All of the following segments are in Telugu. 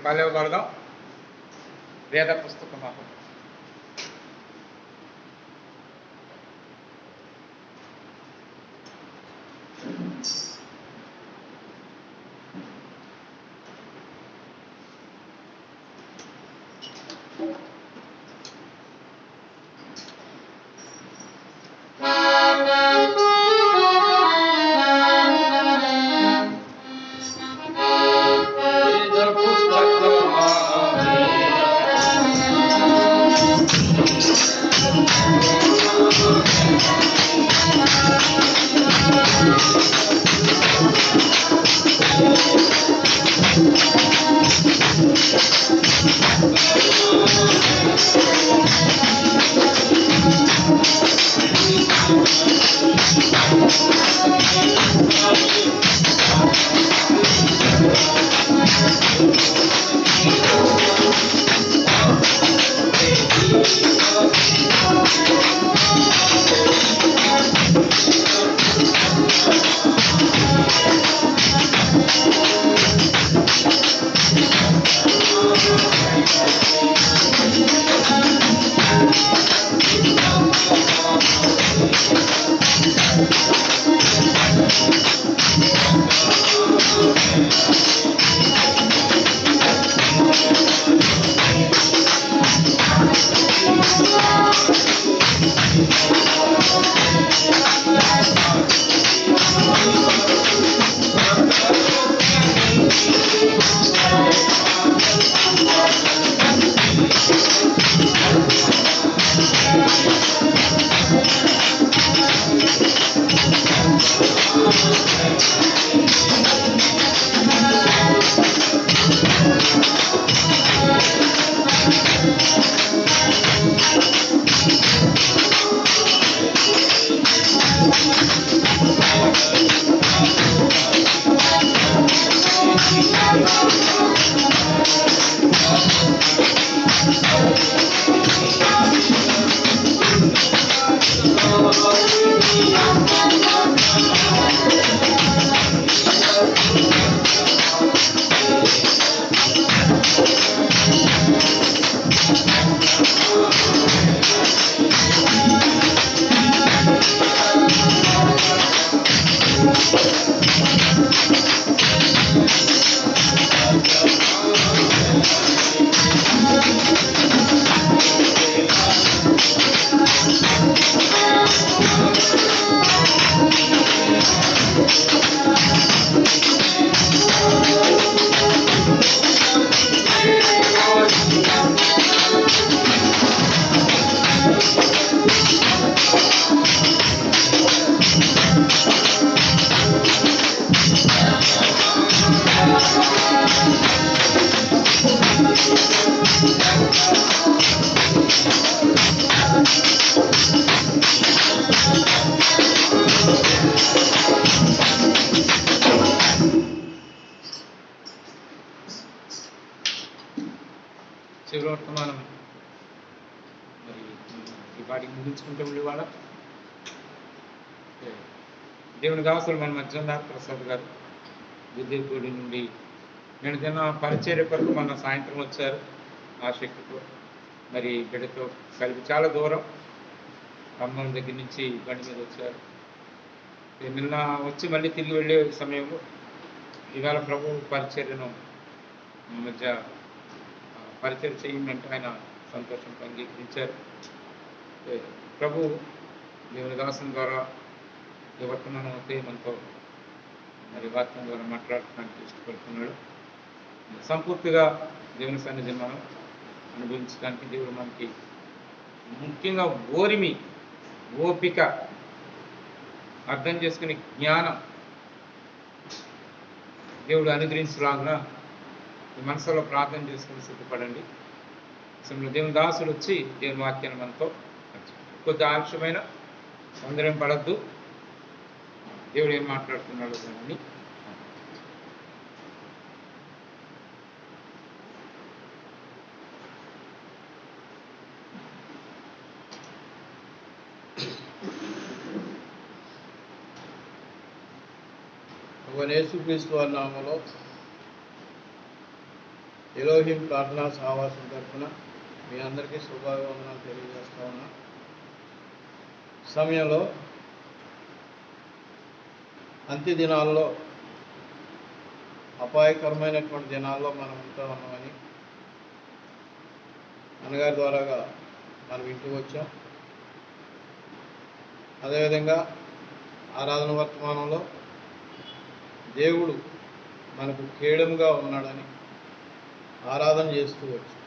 పల్లెవగలదాం వేద పుస్తకం చివరి వర్తమానం మరి ఈ పాటికి ముగించుకుంటూ ఇవాళ దేవుని దాసులు మన మధ్య ప్రసాద్ గారు విద్యుత్గూడి నుండి నేను తిన్న పరిచర్య కొరకు మన సాయంత్రం వచ్చారు ఆ శక్తితో మరి బిడ్డతో కలిపి చాలా దూరం ఖమ్మం దగ్గర నుంచి బండి మీద వచ్చారు. నిన్న వచ్చి మళ్ళీ తిరిగి వెళ్ళే సమయంలో ఇవాళ ప్రభు పరిచర్యను మధ్య పరిచయం చేయండి ఆయన సంతోషంతో అంగీకరించారు. ప్రభు దేవుని దాసం ద్వారా ఈ వర్తమానం అయితే మనతో మరి వాక్యం ద్వారా మాట్లాడటానికి ఇష్టపడుతున్నాడు. సంపూర్తిగా దేవుని సన్నిధి మనం అనుభవించడానికి దేవుడు మనకి ముఖ్యంగా ఓరిమి, ఓపిక, అర్థం చేసుకునే జ్ఞానం దేవుడు అనుగ్రహించలాగున మనసులో ప్రార్థన చేసుకుని సిద్ధపడండి. అసలు దేవుని దాసుడు వచ్చి దేవుని వాక్యాన్ని మనతో కొద్ది ఆలస్యమైన సందేహం పడద్దు. దేవుడు ఏం మాట్లాడుతున్నాడు దాన్ని యేసుక్రీస్తు వారి నామములో ఎలోహిం ప్రార్థనా సహవాసం తరఫున మీ అందరికీ శుభాభివందనాలు తెలియజేస్తా ఉన్నా. సమయంలో అంత్య దినాల్లో అపాయకరమైనటువంటి దినాల్లో మనం ఉంటా ఉన్నామని అన్నగారి ద్వారాగా మనం ఇంటికి వచ్చాం. అదేవిధంగా ఆరాధన వర్తమానంలో దేవుడు మనకు కేడముగా ఉన్నాడని ఆరాధన చేస్తూ వచ్చాం.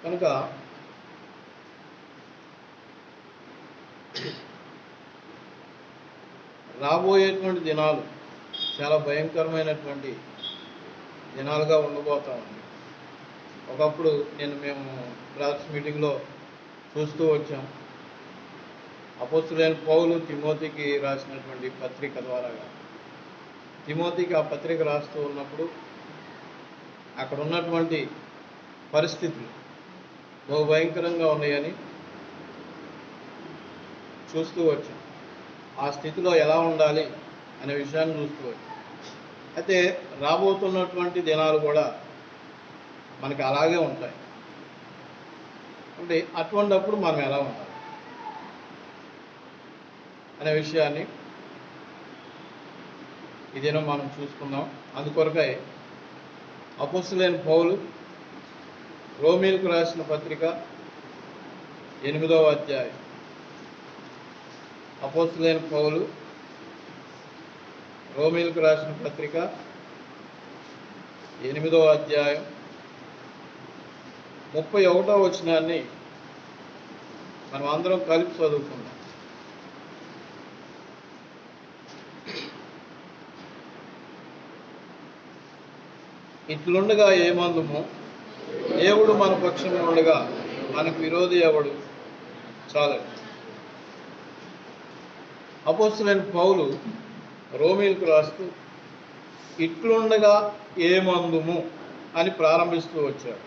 కనుక రాబోయేటువంటి దినాలు చాలా భయంకరమైనటువంటి దినాలుగా ఉండబోతా ఉంది. ఒకప్పుడు మేము బ్రదర్స్ మీటింగ్లో చూస్తూ వచ్చాం. అపోస్తులైన పౌలు తిమోతికి రాసినటువంటి పత్రిక ద్వారాగా తిమోతికి ఆ పత్రిక రాస్తూ ఉన్నప్పుడు అక్కడ ఉన్నటువంటి పరిస్థితులు బహు భయంకరంగా ఉన్నాయని చూస్తూ వచ్చాం. ఆ స్థితిలో ఎలా ఉండాలి అనే విషయాన్ని చూస్తూ వచ్చాం. అయితే రాబోతున్నటువంటి దినాలు కూడా మనకి అలాగే ఉంటాయి. అంటే అటువంటిప్పుడు మనం ఎలా ఉండాలి అనే విషయాన్ని ఈ దినం మనం చూసుకుందాం. అందుకొరకై అపోస్తులైన పౌలు రోమీలకు రాసిన పత్రిక 8వ అధ్యాయం. అపోస్తులైన పౌలు రోమీలకు రాసిన పత్రిక 8వ అధ్యాయం 31వ వచనాన్ని మనం అందరం కలిపి చదువుకుందాం. ఇట్లుండగా ఏమందుము, దేవుడు మన పక్షంలో ఉండగా మనకు విరోధి ఎవడు? చాలండి. అపోస్తులైన పౌలు రోమీలకు రాస్తూ ఇట్లుండగా ఏమందుము అని ప్రారంభిస్తూ వచ్చాడు.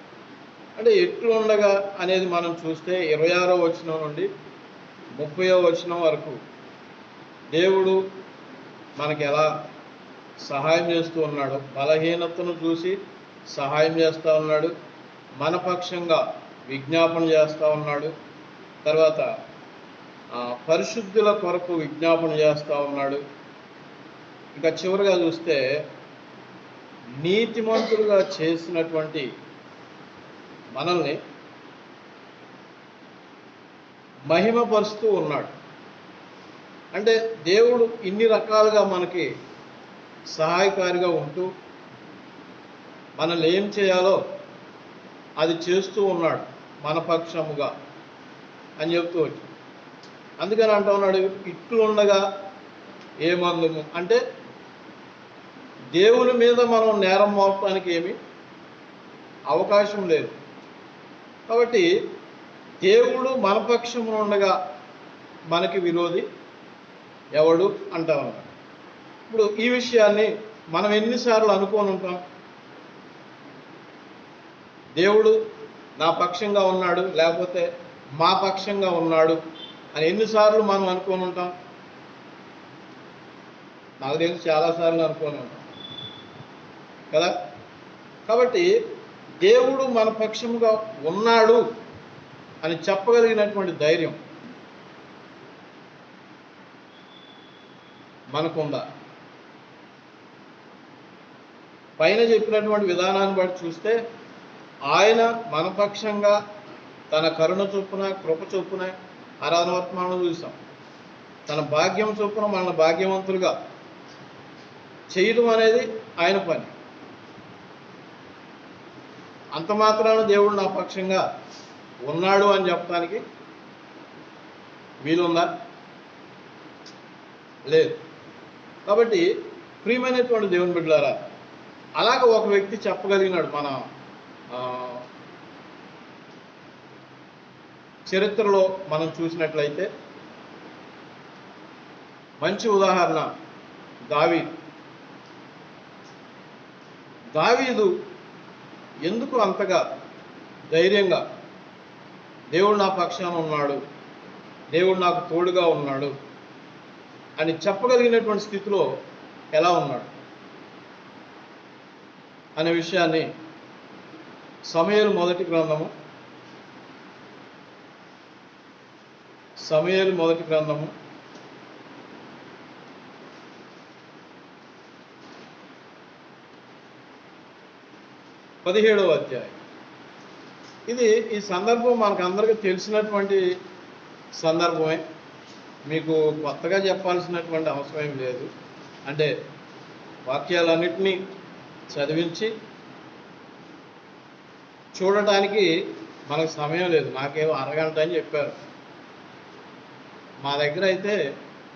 అంటే ఎట్లుండగా అనేది మనం చూస్తే 26వ వచనం నుండి 30వ వచనం వరకు దేవుడు మనకి ఎలా సహాయం చేస్తూ ఉన్నాడు, బలహీనతను చూసి సహాయం చేస్తూ ఉన్నాడు, మన పక్షంగా విజ్ఞాపన చేస్తూ ఉన్నాడు, తర్వాత పరిశుద్ధుల కొరకు విజ్ఞాపన చేస్తూ ఉన్నాడు. ఇంకా చివరిగా చూస్తే నీతిమంతులుగా చేసినటువంటి మనల్ని మహిమపరుస్తూ ఉన్నాడు. అంటే దేవుడు ఇన్ని రకాలుగా మనకి సహాయకారిగా ఉంటూ మనల్ని ఏం చేయాలో అది చేస్తూ ఉన్నాడు మన పక్షముగా అని చెప్తూ వచ్చి. అందుకని అంటూ ఉన్నాడు ఇట్లు ఉండగా ఏమందుము అంటే దేవుని మీద మనం నేరం మోపడానికి ఏమీ అవకాశం లేదు. కాబట్టి దేవుడు మన పక్షంలో ఉండగా మనకి విరోధి ఎవడు అంటా ఉన్నాడు. ఇప్పుడు ఈ విషయాన్ని మనం ఎన్నిసార్లు అనుకొని ఉంటాం? దేవుడు నా పక్షంగా ఉన్నాడు లేకపోతే మా పక్షంగా ఉన్నాడు అని ఎన్నిసార్లు మనం అనుకొని ఉంటాం? నాకు తెలిసి చాలాసార్లు అనుకొని ఉంటాం కదా. కాబట్టి దేవుడు మన పక్షంగా ఉన్నాడు అని చెప్పగలిగినటువంటి ధైర్యం మనకుందా? పైన చెప్పినటువంటి విధానాన్ని బట్టి చూస్తే ఆయన మన పక్షంగా తన కరుణ చొప్పున కృప చొప్పున ఆరాధన వర్తమానంలో చూసాం. తన భాగ్యం చొప్పున మన భాగ్యవంతులుగా చేయడం అనేది ఆయన పని. అంత మాత్రాన దేవుడు నా పక్షంగా ఉన్నాడు అని చెప్పడానికి వీలుందా? లేదు. కాబట్టి ప్రియమైనటువంటి దేవుని బిడ్డలారా, అలాగ ఒక వ్యక్తి చెప్పగలిగినాడు. మన చరిత్రలో మనం చూసినట్లయితే మంచి ఉదాహరణ దావీదు ఎందుకు అంతగా ధైర్యంగా దేవుడు నా పక్షాన ఉన్నాడు, దేవుడు నాకు తోడుగా ఉన్నాడు అని చెప్పగలిగినటువంటి స్థితిలో ఎలా ఉన్నాడు? అనే విషయాన్ని సమూయేలు మొదటి గ్రంథము 17వ అధ్యాయం. ఈ సందర్భం మనకందరికీ తెలిసినటువంటి సందర్భమే, మీకు కొత్తగా చెప్పాల్సినటువంటి అవసరం ఏం లేదు. అంటే వాక్యాలన్నింటినీ చదివించి చూడటానికి మనకు సమయం లేదు. నాకేమో అరగంట అని చెప్పారు. మా దగ్గర అయితే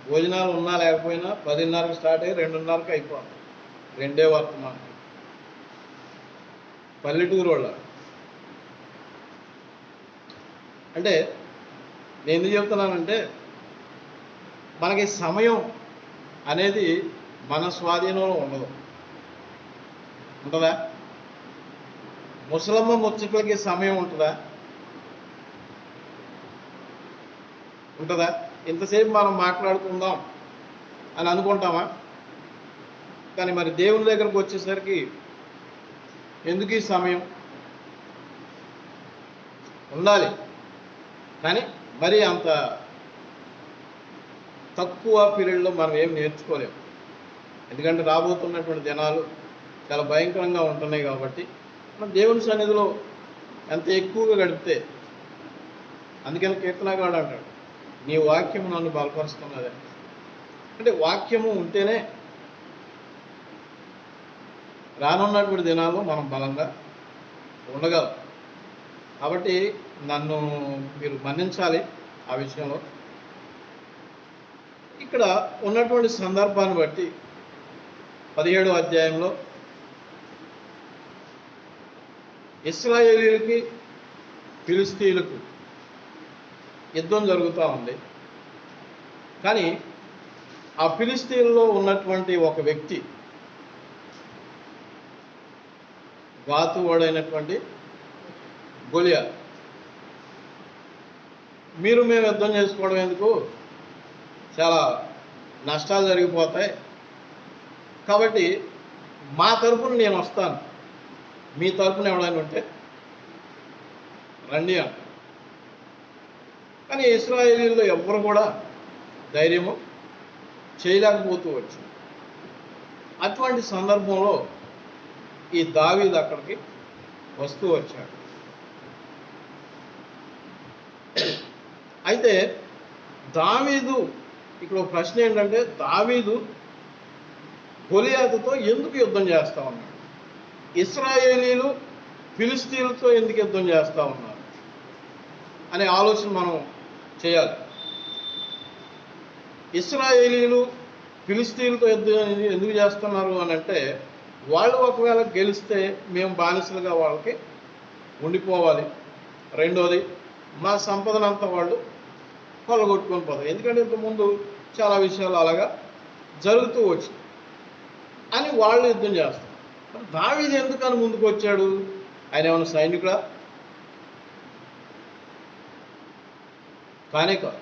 భోజనాలు ఉన్నా లేకపోయినా 10:30కి స్టార్ట్ అయ్యి 2:30కి అయిపోవాలి. 2 వర్తమానం. పల్లెటూరు వాళ్ళ అంటే నేను ఎందుకు చెప్తున్నానంటే, మనకి సమయం అనేది మన స్వాధీనంలో ఉండదు. ఉంటుందా? ముసలమ్మ ముచ్చట్లకి సమయం ఉంటుందా? ఉంటుందా? ఇంతసేపు మనం మాట్లాడుకుందాం అని అనుకుంటామా? కానీ మరి దేవుని దగ్గరకు వచ్చేసరికి ఎందుకు ఈ సమయం? ఉండాలి, కానీ మరి అంత తక్కువ పీరియడ్లో మనం ఏం నేర్చుకోలేము. ఎందుకంటే రాబోతున్నటువంటి దినాలు చాలా భయంకరంగా ఉంటున్నాయి. కాబట్టి మనం దేవుని సన్నిధిలో ఎంత ఎక్కువగా గడిపితే, అందుకని కీర్తనగాడు అంటాడు, నీ వాక్యము నన్ను బలపరుస్తున్నది. అంటే వాక్యము ఉంటేనే రానున్నటువంటి దినాల్లో మనం బలంగా ఉండగలం. కాబట్టి నన్ను మీరు మన్నించాలి ఆ విషయంలో. ఇక్కడ ఉన్నటువంటి సందర్భాన్ని బట్టి 17వ అధ్యాయంలో ఇశ్రాయేలీయులకి ఫిలిష్తీయులకు యుద్ధం జరుగుతూ ఉంది. కానీ ఆ ఫిలిష్తీయుల్లో ఉన్నటువంటి ఒక వ్యక్తి, గాతు వాడైనటువంటి గొలియాతు, మేము యుద్ధం చేసుకోవడం ఎందుకు, చాలా నష్టాలు జరిగిపోతాయి, కాబట్టి మా తరపున నేను వస్తాను, మీ తరపున ఎవడైనా ఉంటే రండి అంట. కానీ ఇశ్రాయేలీయుల్లో ఎవ్వరు కూడా ధైర్యము చేయలేకపోతూ వచ్చింది. అటువంటి సందర్భంలో ఈ దావీదు అక్కడికి వస్తూ వచ్చాడు. అయితే దావీదు, ఇక్కడ ప్రశ్న ఏంటంటే, దావీదు గొలియాతుతో ఎందుకు యుద్ధం చేస్తూ ఉన్నాడు? ఇశ్రాయేలీలు ఫిలిష్తీయులతో ఎందుకు యుద్ధం చేస్తూ ఉన్నారు అనే ఆలోచన మనం చేయాలి. ఇశ్రాయేలీలు ఫిలిష్తీయులతో యుద్ధం ఎందుకు చేస్తున్నారు అని అంటే, వాళ్ళు ఒకవేళ గెలిస్తే మేము బానిసలుగా వాళ్ళకి ఉండిపోవాలి. రెండోది, మా సంపదనంతా వాళ్ళు కొల్లగొట్టుకొని పోతారు. ఎందుకంటే ఇంతకుముందు చాలా విషయాలు అలాగా జరుగుతూ వచ్చింది అని వాళ్ళు యుద్ధం చేస్తారు. మరి దావీదు ఎందుకని ముందుకు వచ్చాడు? ఆయన ఏమైనా సైనికుడా? కానే కాదు.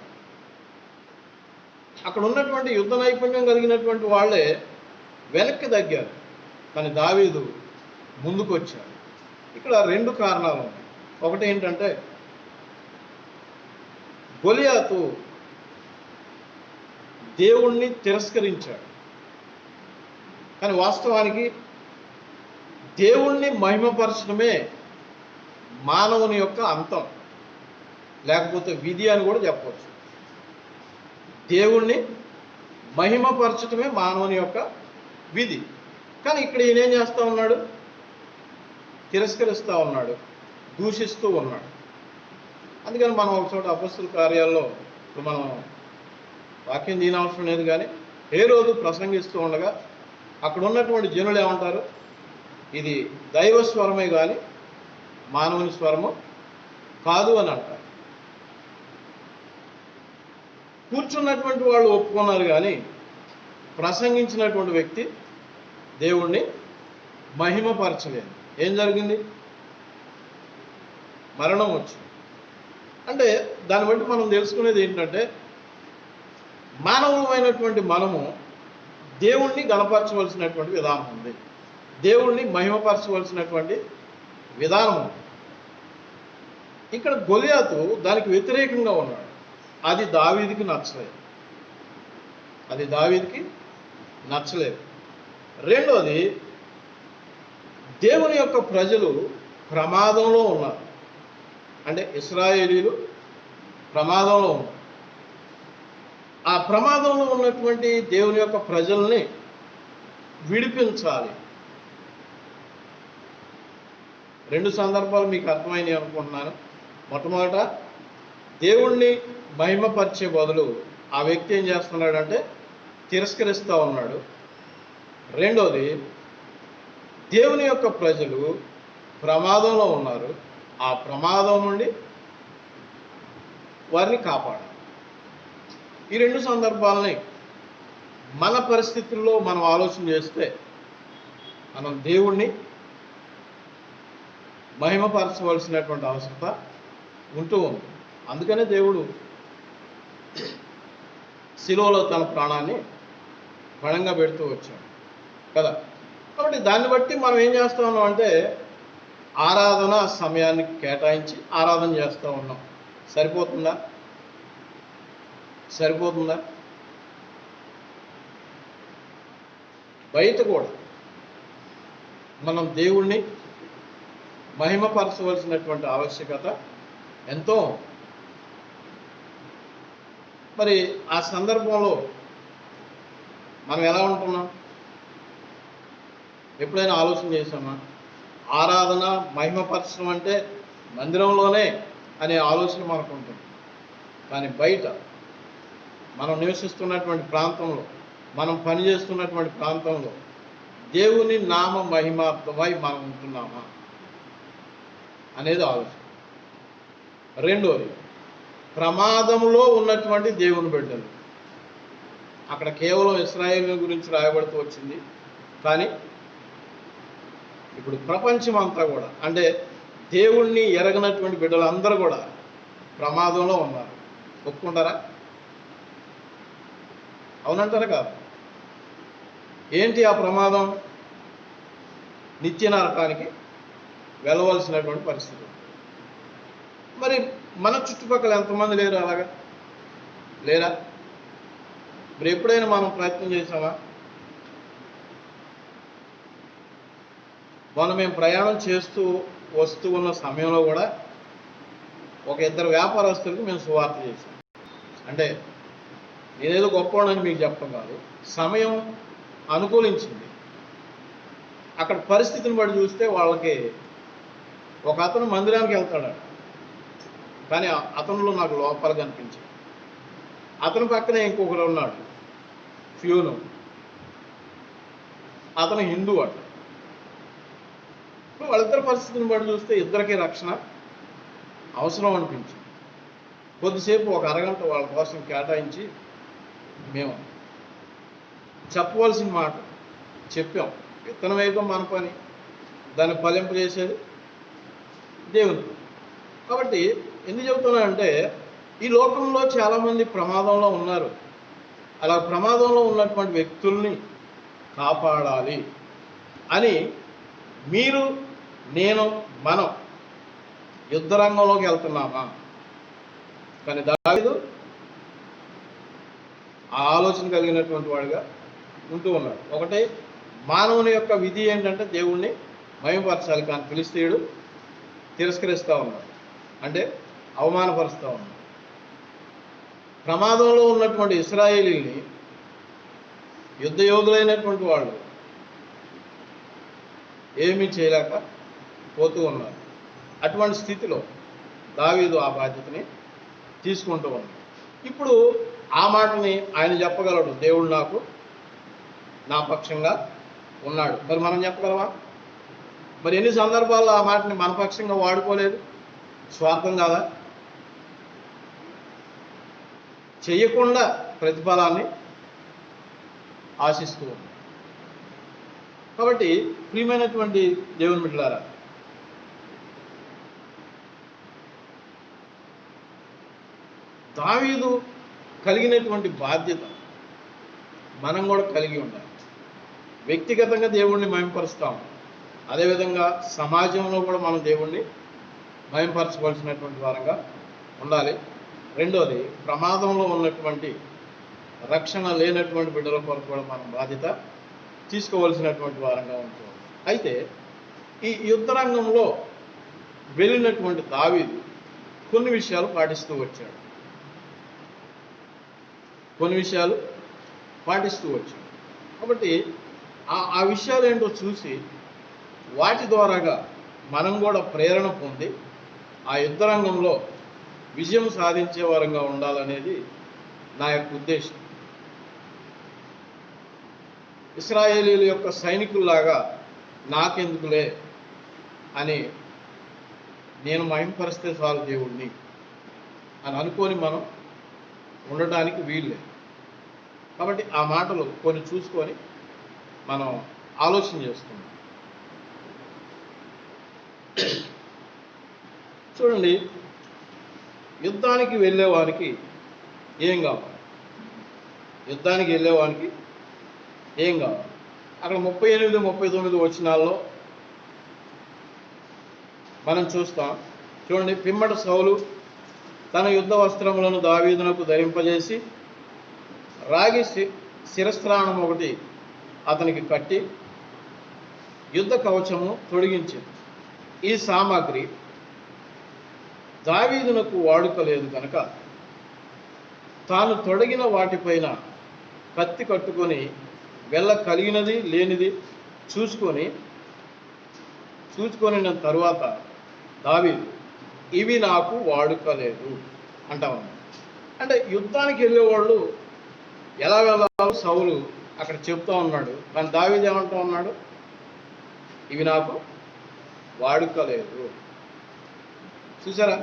అక్కడ ఉన్నటువంటి యుద్ధ నైపుణ్యం కలిగినటువంటి వాళ్ళే వెనక్కి తగ్గారు, కానీ దావీదు ముందుకు వచ్చాడు. ఇక్కడ 2 కారణాలు ఉన్నాయి. ఒకటి ఏంటంటే, గొలియాతు దేవుణ్ణి తిరస్కరించాడు. కానీ వాస్తవానికి దేవుణ్ణి మహిమపరచడమే మానవుని యొక్క అంతం, లేకపోతే విధి అని కూడా చెప్పవచ్చు. దేవుణ్ణి మహిమపరచడమే మానవుని యొక్క విధి. కానీ ఇక్కడ ఈయనేం చేస్తూ ఉన్నాడు? తిరస్కరిస్తూ ఉన్నాడు, దూషిస్తూ ఉన్నాడు. అందుకని మనం ఒకచోట అపొస్తలుల కార్యాల్లో, ఇప్పుడు మనం వాక్యం దీనవసరం లేదు, కానీ హేరోదు ప్రసంగిస్తూ ఉండగా అక్కడ ఉన్నటువంటి జనులు ఏమంటారు? ఇది దైవ స్వరమే కానీ మానవుని స్వరము కాదు అని అంటారు. కూర్చున్నటువంటి వాళ్ళు ఒప్పుకున్నారు, కానీ ప్రసంగించినటువంటి వ్యక్తి దేవుణ్ణి మహిమపరచలేదు. ఏం జరిగింది? మరణం వచ్చింది. అంటే దాన్ని బట్టి మనం తెలుసుకునేది ఏంటంటే, మానవులమైనటువంటి మనము దేవుణ్ణి గణపరచవలసినటువంటి విధానం ఉంది. దేవుణ్ణి మహిమపరచవలసినటువంటి విధానం. ఇక్కడ గొలియాతు దానికి వ్యతిరేకంగా ఉన్నాడు. అది దావీదుకి నచ్చలేదు. రెండోది, దేవుని యొక్క ప్రజలు ప్రమాదంలో ఉన్నారు. అంటే ఇశ్రాయేలీలు ప్రమాదంలో ఉన్నారు. ఆ ప్రమాదంలో ఉన్నటువంటి దేవుని యొక్క ప్రజల్ని విడిపించాలి. 2 సందర్భాలు మీకు అర్థమైనవి అనుకుంటున్నాను. మొట్టమొదట, దేవుణ్ణి మహిమపరిచే బదులు ఆ వ్యక్తి ఏం చేస్తున్నాడంటే తిరస్కరిస్తూ ఉన్నాడు. రెండోది, దేవుని యొక్క ప్రజలు ప్రమాదంలో ఉన్నారు. ఆ ప్రమాదం నుండి వారిని కాపాడాలి. ఈ 2 సందర్భాలని మన పరిస్థితుల్లో మనం ఆలోచన చేస్తే మనం దేవుణ్ణి మహిమపరచవలసినటువంటి అవసరత ఉంటూ ఉంది. అందుకనే దేవుడు శిలువలో తన ప్రాణాన్ని పణంగా పెడుతూ వచ్చాడు కదా. కాబట్టి దాన్ని బట్టి మనం ఏం చేస్తూ ఉన్నాం అంటే ఆరాధన సమయాన్ని కేటాయించి ఆరాధన చేస్తూ ఉన్నాం. సరిపోతుందా? బయట కూడా మనం దేవుణ్ణి మహిమపరచవలసినటువంటి ఆవశ్యకత ఎంతో. మరి ఆ సందర్భంలో మనం ఎలా ఉంటున్నాం? ఎప్పుడైనా ఆలోచన చేశామా? ఆరాధన మహిమపరచడం అంటే మందిరంలోనే అనే ఆలోచన మనకు ఉంటుంది. కానీ బయట మనం నివసిస్తున్నటువంటి ప్రాంతంలో, మనం పనిచేస్తున్నటువంటి ప్రాంతంలో దేవుని నామ మహిమార్థమై మనం ఉంటున్నామా అనేది ఆలోచన. రెండోది, ప్రమాదంలో ఉన్నటువంటి దేవుని బిడ్డలు. అక్కడ కేవలం ఇశ్రాయేలు గురించి రాయబడుతూ వచ్చింది. కానీ ఇప్పుడు ప్రపంచం అంతా కూడా, అంటే దేవుణ్ణి ఎరగనటువంటి బిడ్డలు అందరూ కూడా ప్రమాదంలో ఉన్నారు. ఒప్పుకుంటారా? అవునంటారా కాదు? ఏంటి ఆ ప్రమాదం? నిత్య నరకానికి వెళ్ళవలసినటువంటి పరిస్థితి. మరి మన చుట్టుపక్కల ఎంతమంది లేరు అలాగా? లేరా? మరి ఎప్పుడైనా మనం ప్రయత్నం చేసామా? మేము ప్రయాణం చేస్తూ వస్తూ ఉన్న సమయంలో కూడా ఒక 2 వ్యాపారస్తులకు మేము సువార్త చేశాం. అంటే నేనేదో గొప్పవాడని మీకు చెప్పడం కాదు, సమయం అనుకూలించింది. అక్కడ పరిస్థితిని బట్టి చూస్తే వాళ్ళకి ఒక అతను మందిరానికి వెళ్తాడు, కానీ అతనిలో నాకు లోపాలు కనిపించాయి. అతని పక్కనే ఇంకొకరు ఉన్నాడు, ఫ్యూను. అతను హిందూ అట. వాళ్ళిద్దరి పరిస్థితిని బట్టి చూస్తే ఇద్దరికీ రక్షణ అవసరం అనిపించింది. కొద్దిసేపు ఒక అరగంట వాళ్ళ కోసం కేటాయించి మేము చెప్పవలసిన మాట చెప్పాం. విత్తనం వేయడం మన పని, దాన్ని ఫలింపజేసేది దేవుని. కాబట్టి ఎందుకు చెబుతున్నానంటే ఈ లోకంలో చాలామంది ప్రమాదంలో ఉన్నారు. అలా ప్రమాదంలో ఉన్నటువంటి వ్యక్తుల్ని కాపాడాలి అని మీరు, నేను, మనం యుద్ధరంగంలోకి వెళ్తున్నామా? కానీ దావీదు ఆ ఆలోచన కలిగినటువంటి వాడిగా ఉంటూ ఉన్నాడు. ఒకటే, మానవుని యొక్క విధి ఏంటంటే దేవుణ్ణి మహిమపరచాలి. కానీ ఫిలిష్తీయుడు తిరస్కరిస్తూ ఉన్నాడు, అంటే అవమానపరుస్తూ ఉన్నాడు. ప్రమాదంలో ఉన్నటువంటి ఇశ్రాయేలీల్ని యుద్ధ యోధులైనటువంటి వాళ్ళు ఏమీ చేయలేక పోతూ ఉన్నారు. అటువంటి స్థితిలో దావీదు ఆ బాధ్యతని తీసుకుంటూ ఉన్నాడు. ఇప్పుడు ఆ మాటని ఆయన చెప్పగలడు, దేవుడు నా పక్షంగా ఉన్నాడు. మరి మనం చెప్పగలవా? మరి ఎన్ని సందర్భాల్లో ఆ మాటని మన పక్షంగా వాడుకోలేదు? స్వార్థం కాదా? చెయ్యకుండా ప్రతిఫలాన్ని ఆశిస్తూ ఉంది. కాబట్టి ప్రియమైనటువంటి దేవుని బిడ్డలారా, దావీదు కలిగినటువంటి బాధ్యత మనం కూడా కలిగి ఉండాలి. వ్యక్తిగతంగా దేవుణ్ణి మహిమపరుస్తాం, అదేవిధంగా సమాజంలో కూడా మనం దేవుణ్ణి మహిమపరచవలసినటువంటి వారంగా ఉండాలి. రెండోది, ప్రమాదంలో ఉన్నటువంటి రక్షణ లేనటువంటి బిడ్డల కొరకు కూడా మనం బాధ్యత తీసుకోవలసినటువంటి వారంగా ఉంటుంది. అయితే ఈ యుద్ధ రంగంలో వెళ్ళినటువంటి దావీదు కొన్ని విషయాలు పాటిస్తూ వచ్చాడు. కాబట్టి ఆ విషయాలు ఏంటో చూసి వాటి ద్వారాగా మనం కూడా ప్రేరణ పొంది ఆ యుద్ధ రంగంలో విజయం సాధించే వారంగా ఉండాలనేది నా యొక్క ఉద్దేశం. ఇశ్రాయేలీల యొక్క సైనికుల్లాగా నాకెందుకులే అని నేను మహిమపరిస్తే చాలు దేవుణ్ణి అని అనుకొని మనం ఉండటానికి వీల్లేదు. కాబట్టి ఆ మాటలు కొన్ని చూసుకొని మనం ఆలోచన చేసుకుందాం. చూడండి, యుద్ధానికి వెళ్ళేవారికి ఏం కావాలి? అక్కడ 38, 39 వచనాల్లో మనం చూస్తాం. చూడండి, పిమ్మట సౌలు తన యుద్ధ వస్త్రములను దావీదునకు ధరింపజేసి రాగి శిరస్త్రాణం ఒకటి అతనికి కట్టి యుద్ధ కవచము తొడిగించింది. ఈ సామాగ్రి దావీదునకు వాడుకలేదు కనుక తాను తొడిగిన వాటిపైన కత్తి కట్టుకొని వెళ్ళ కలిగినది లేనిది చూసుకొని తరువాత దావీదు ఇవి నాకు వాడుకలేదు అంటా ఉన్నాడు. అంటే యుద్ధానికి వెళ్ళేవాళ్ళు ఎలా వెళ్ళాలో సౌలు అక్కడ చెప్తా ఉన్నాడు, కానీ దావీదు ఏమంటా ఉన్నాడు? ఇవి నాకు వాడుకలేదు. చూసారా?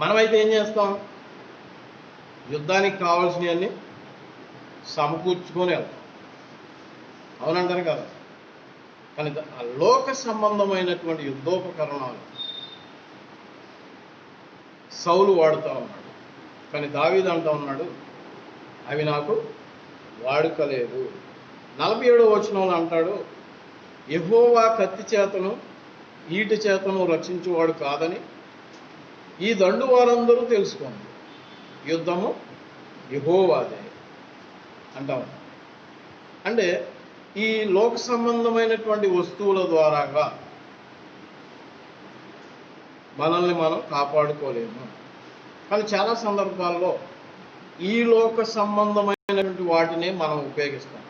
మనమైతే ఏం చేస్తాం? యుద్ధానికి కావాల్సినవన్నీ సమకూర్చుకొని వెళ్తాం, అవునంటారు కదా. కానీ ఆ లోక సంబంధమైనటువంటి యుద్ధోపకరణాలు సౌలు వాడుతూ ఉన్నాడు, కానీ దావీదు అంటూ ఉన్నాడు అవి నాకు వాడుకలేదు. 47వ వచనంలో అంటాడు, యెహోవా కత్తి చేతను ఈటి చేతను రక్షించువాడు కాదని ఈ దండు వారందరూ తెలుసుకోండి, యుద్ధము యెహోవాదే అంటాం. అంటే ఈ లోక సంబంధమైనటువంటి వస్తువుల ద్వారాగా మనల్ని మనం కాపాడుకోలేము. కానీ చాలా సందర్భాల్లో ఈ లోక సంబంధమైనటువంటి వాటినే మనం ఉపయోగిస్తాం.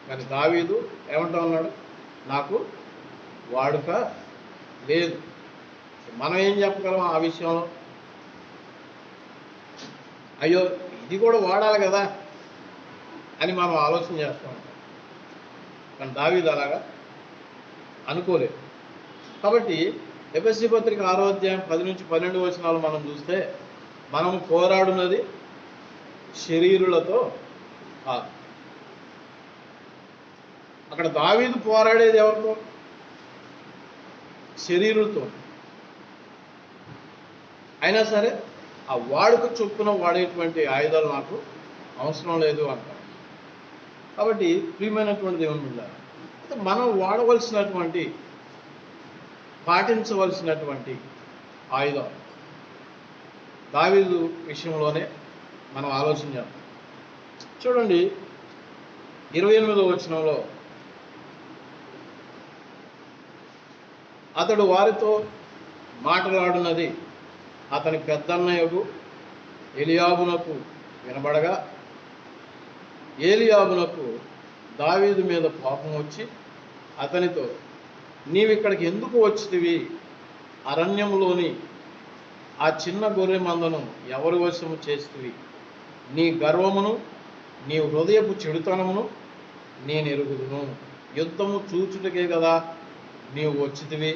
కానీ దావీదు ఏమంటా ఉన్నాడు? నాకు వాడుక లేదు. మనం ఏం చెప్పగలం ఆ విషయంలో? అయ్యో, ఇది కూడా వాడాలి కదా అని మనం ఆలోచన చేస్తూ ఉంటాం. కానీ దావీదు అలాగా అనుకోలేదు. కాబట్టి ఎఫెసీ పత్రిక 6వ అధ్యాయం 10 నుంచి 12 వచనాలు మనం చూస్తే, మనం పోరాడున్నది శరీరులతో కాదు. అక్కడ దావీదు పోరాడేది ఎవరితో? శరీరులతో. అయినా సరే ఆ వాడుక చొప్పున వాడేటువంటి ఆయుధాలు నాకు అవసరం లేదు అంటారు. కాబట్టి ప్రియమైనటువంటి దేవుని బిడ్డలారా, మనం వాడవలసినటువంటి పాటించవలసినటువంటి ఆయుధాలు దావీదు విషయంలోనే మనం ఆలోచన చేద్దాం. చూడండి, 28వ వచనంలో అతడు వారితో మాట్లాడినది అతని పెద్దన్నయ్యకు ఎలియాబునకు వినబడగా ఏలియాబునకు దావీదు మీద కోపం వచ్చి అతనితో, నీవిక్కడికి ఎందుకు వచ్చితివి? అరణ్యంలోని ఆ చిన్న గొర్రె మందను ఎవరి వశము చేస్తువి? నీ గర్వమును నీ హృదయపు చెడుతనమును నేను ఎరుగుదును. యుద్ధము చూచుటకే కదా నీవు వచ్చితివి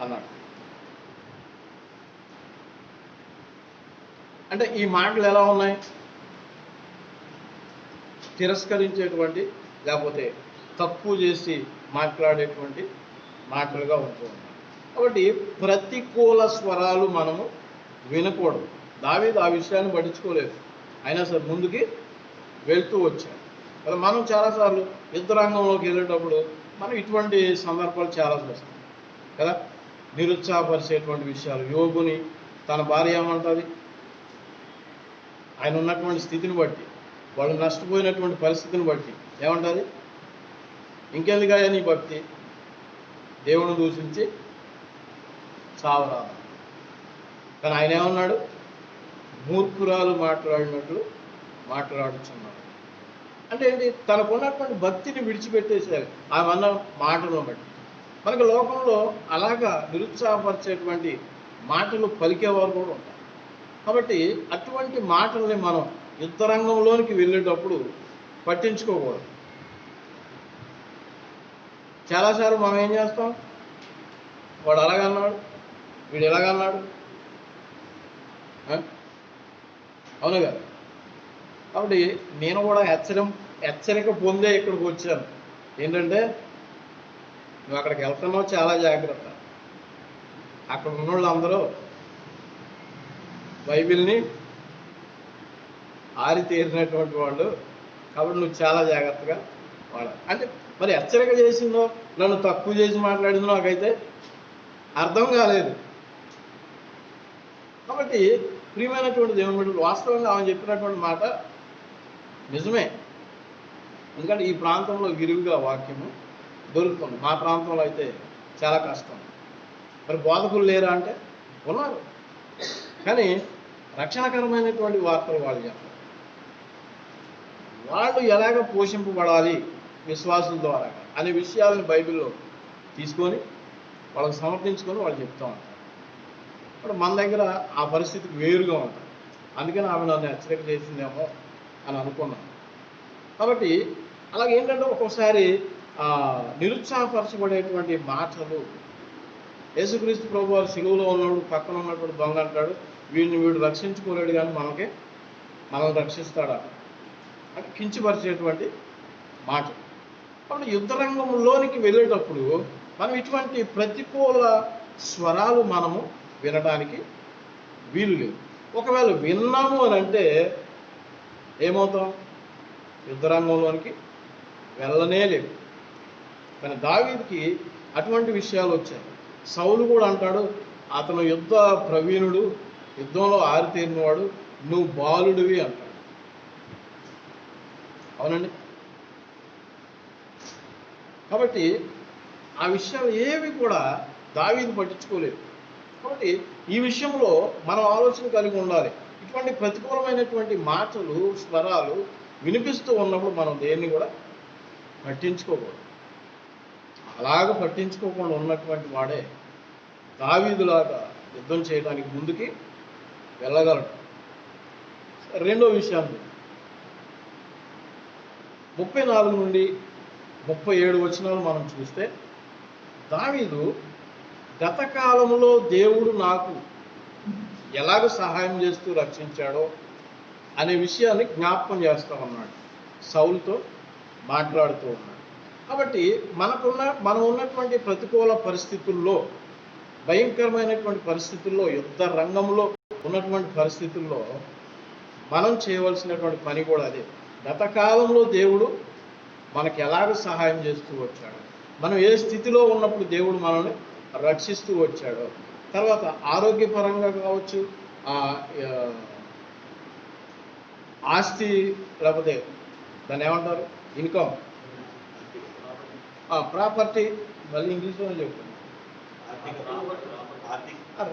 అన్నాడు. అంటే ఈ మాటలు ఎలా ఉన్నాయి? తిరస్కరించేటువంటి, లేకపోతే తక్కువ చేసి మాట్లాడేటువంటి మాటలుగా ఉంటూ ఉన్నాయి. కాబట్టి ప్రతికూల స్వరాలు మనము వినకూడదు. దావీదు ఆ విషయాన్ని పట్టించుకోలేదు, అయినా సరే ముందుకి వెళ్తూ వచ్చాడు. కదా మనం చాలాసార్లు యుద్ధరంగంలోకి వెళ్ళేటప్పుడు మనం ఇటువంటి సందర్భాలు చాలా చూస్తాం కదా. నిరుత్సాహపరిచేటువంటి విషయాలు. యోబుని తన భార్య ఏమంటుంది, ఆయన ఉన్నటువంటి స్థితిని బట్టి, వాళ్ళు నష్టపోయినటువంటి పరిస్థితిని బట్టి ఏమంటుంది, ఇంకెందుకయ్యా నీ భక్తి, దేవుని దూషించి చావరాదు. కానీ ఆయన ఏమన్నాడు, మూర్ఖురాలు మాట్లాడినట్లు మాట్లాడుచున్నాడు. అంటే ఏంటి, తనకున్నటువంటి భక్తిని విడిచిపెట్టేసారు ఆమె అన్న మాటలను బట్టి. మనకి లోకంలో అలాగా నిరుత్సాహపరిచేటువంటి మాటలు పలికేవారు కూడా ఉంటారు. కాబట్టి అటువంటి మాటల్ని మనం యుద్ధరంగంలోనికి వెళ్ళేటప్పుడు పట్టించుకోకూడదు. చాలాసార్లు మనం ఏం చేస్తాం, వాడు అలాగన్నాడు, వీడు ఎలాగన్నాడు, అవును కదా. కాబట్టి నేను కూడా హెచ్చరిక పొందే ఇక్కడికి వచ్చాను. ఏంటంటే నువ్వు అక్కడికి వెళ్తున్నావు, చాలా జాగ్రత్త. అక్కడ ఉన్నోళ్ళు అందరూ బైబిల్ని ఆరితేరినటువంటి వాళ్ళు, కాబట్టి నువ్వు చాలా జాగ్రత్తగా వాడాలి. అంటే మరి హెచ్చరిక చేసిందో నన్ను తక్కువ చేసి మాట్లాడిందో నాకైతే అర్థం కాలేదు. కాబట్టి ప్రియమైనటువంటి దేవుని బిడ్డలు, వాస్తవంగా ఆమె చెప్పినటువంటి మాట నిజమే. ఎందుకంటే ఈ ప్రాంతంలో విరివిగా వాక్యము దొరుకుతుంది. మా ప్రాంతంలో అయితే చాలా కష్టం. మరి బోధకులు లేరా అంటే ఉన్నారు, కానీ రక్షణకరమైనటువంటి వార్తలు వాళ్ళు చెప్పారు. వాళ్ళు ఎలాగ పోషింపబడాలి విశ్వాసుల ద్వారా అనే విషయాలను బైబిల్లో తీసుకొని వాళ్ళకి సమర్థించుకొని వాళ్ళు చెప్తూ ఉంటారు. ఇప్పుడు మన దగ్గర ఆ పరిస్థితికి వేరుగా ఉంటుంది. అందుకని ఆమె నన్ను హెచ్చరిక చేసిందేమో అని అనుకున్నాను. కాబట్టి అలాగే ఏంటంటే ఒక్కోసారి నిరుత్సాహపరచబడేటువంటి మాటలు, యేసుక్రీస్తు ప్రభు వారు సిలువలో ఉన్నప్పుడు పక్కన ఉన్నటువంటి దొంగ అంటాడు, వీడు రక్షించుకోలేడు కానీ మనల్ని రక్షిస్తాడా అంటే కించపరిచేటువంటి మాట. కాబట్టి యుద్ధరంగంలోనికి వెళ్ళేటప్పుడు మనం ఇటువంటి ప్రతికూల స్వరాలు మనము వినడానికి వీలు లేదు. ఒకవేళ విన్నాము అని అంటే ఏమవుతాం, యుద్ధరంగంలోనికి వెళ్ళనే లేదు. కానీ దావీదుకి అటువంటి విషయాలు వచ్చాయి. సౌలు కూడా అంటాడు, అతను యుద్ధ ప్రవీణుడు, యుద్ధంలో ఆరితేరినవాడు, నువ్వు బాలుడివి అంటాడు. అవునండి. కాబట్టి ఆ విషయాలు ఏవి కూడా దావీదు పట్టించుకోలేదు. కాబట్టి ఈ విషయంలో మనం ఆలోచన కలిగి ఉండాలి. ఇటువంటి ప్రతికూలమైనటువంటి మాటలు, స్వరాలు వినిపిస్తూ ఉన్నప్పుడు మనం దేన్ని కూడా పట్టించుకోకూడదు. అలాగ పట్టించుకోకుండా ఉన్నటువంటి వాడే దావీదులాగా యుద్ధం చేయడానికి ముందుకి వెళ్ళగలడు. రెండో విషయాన్ని 34 నుండి 37 వచనాలు మనం చూస్తే, దావీదు గత కాలంలో దేవుడు నాకు ఎలాగ సహాయం చేస్తూ రక్షించాడో అనే విషయాన్ని జ్ఞాపకం చేస్తూ ఉన్నాడు, సౌలుతో మాట్లాడుతూ ఉన్నాడు. కాబట్టి మనం ఉన్నటువంటి ప్రతికూల పరిస్థితుల్లో, భయంకరమైనటువంటి పరిస్థితుల్లో, యుద్ధ రంగంలో ఉన్నటువంటి పరిస్థితుల్లో మనం చేయవలసినటువంటి పని కూడా అదే. గత కాలంలో దేవుడు మనకి ఎలాగ సహాయం చేస్తూ వచ్చాడు, మనం ఏ స్థితిలో ఉన్నప్పుడు దేవుడు మనల్ని రక్షిస్తూ వచ్చాడో, తర్వాత ఆరోగ్యపరంగా కావచ్చు, ఆస్తి లేకపోతే దాన్ని ఏమంటారు, ఇన్కమ్, ప్రాపర్టీ, మళ్ళీ ఇంగ్లీష్లోనే చెప్తాను,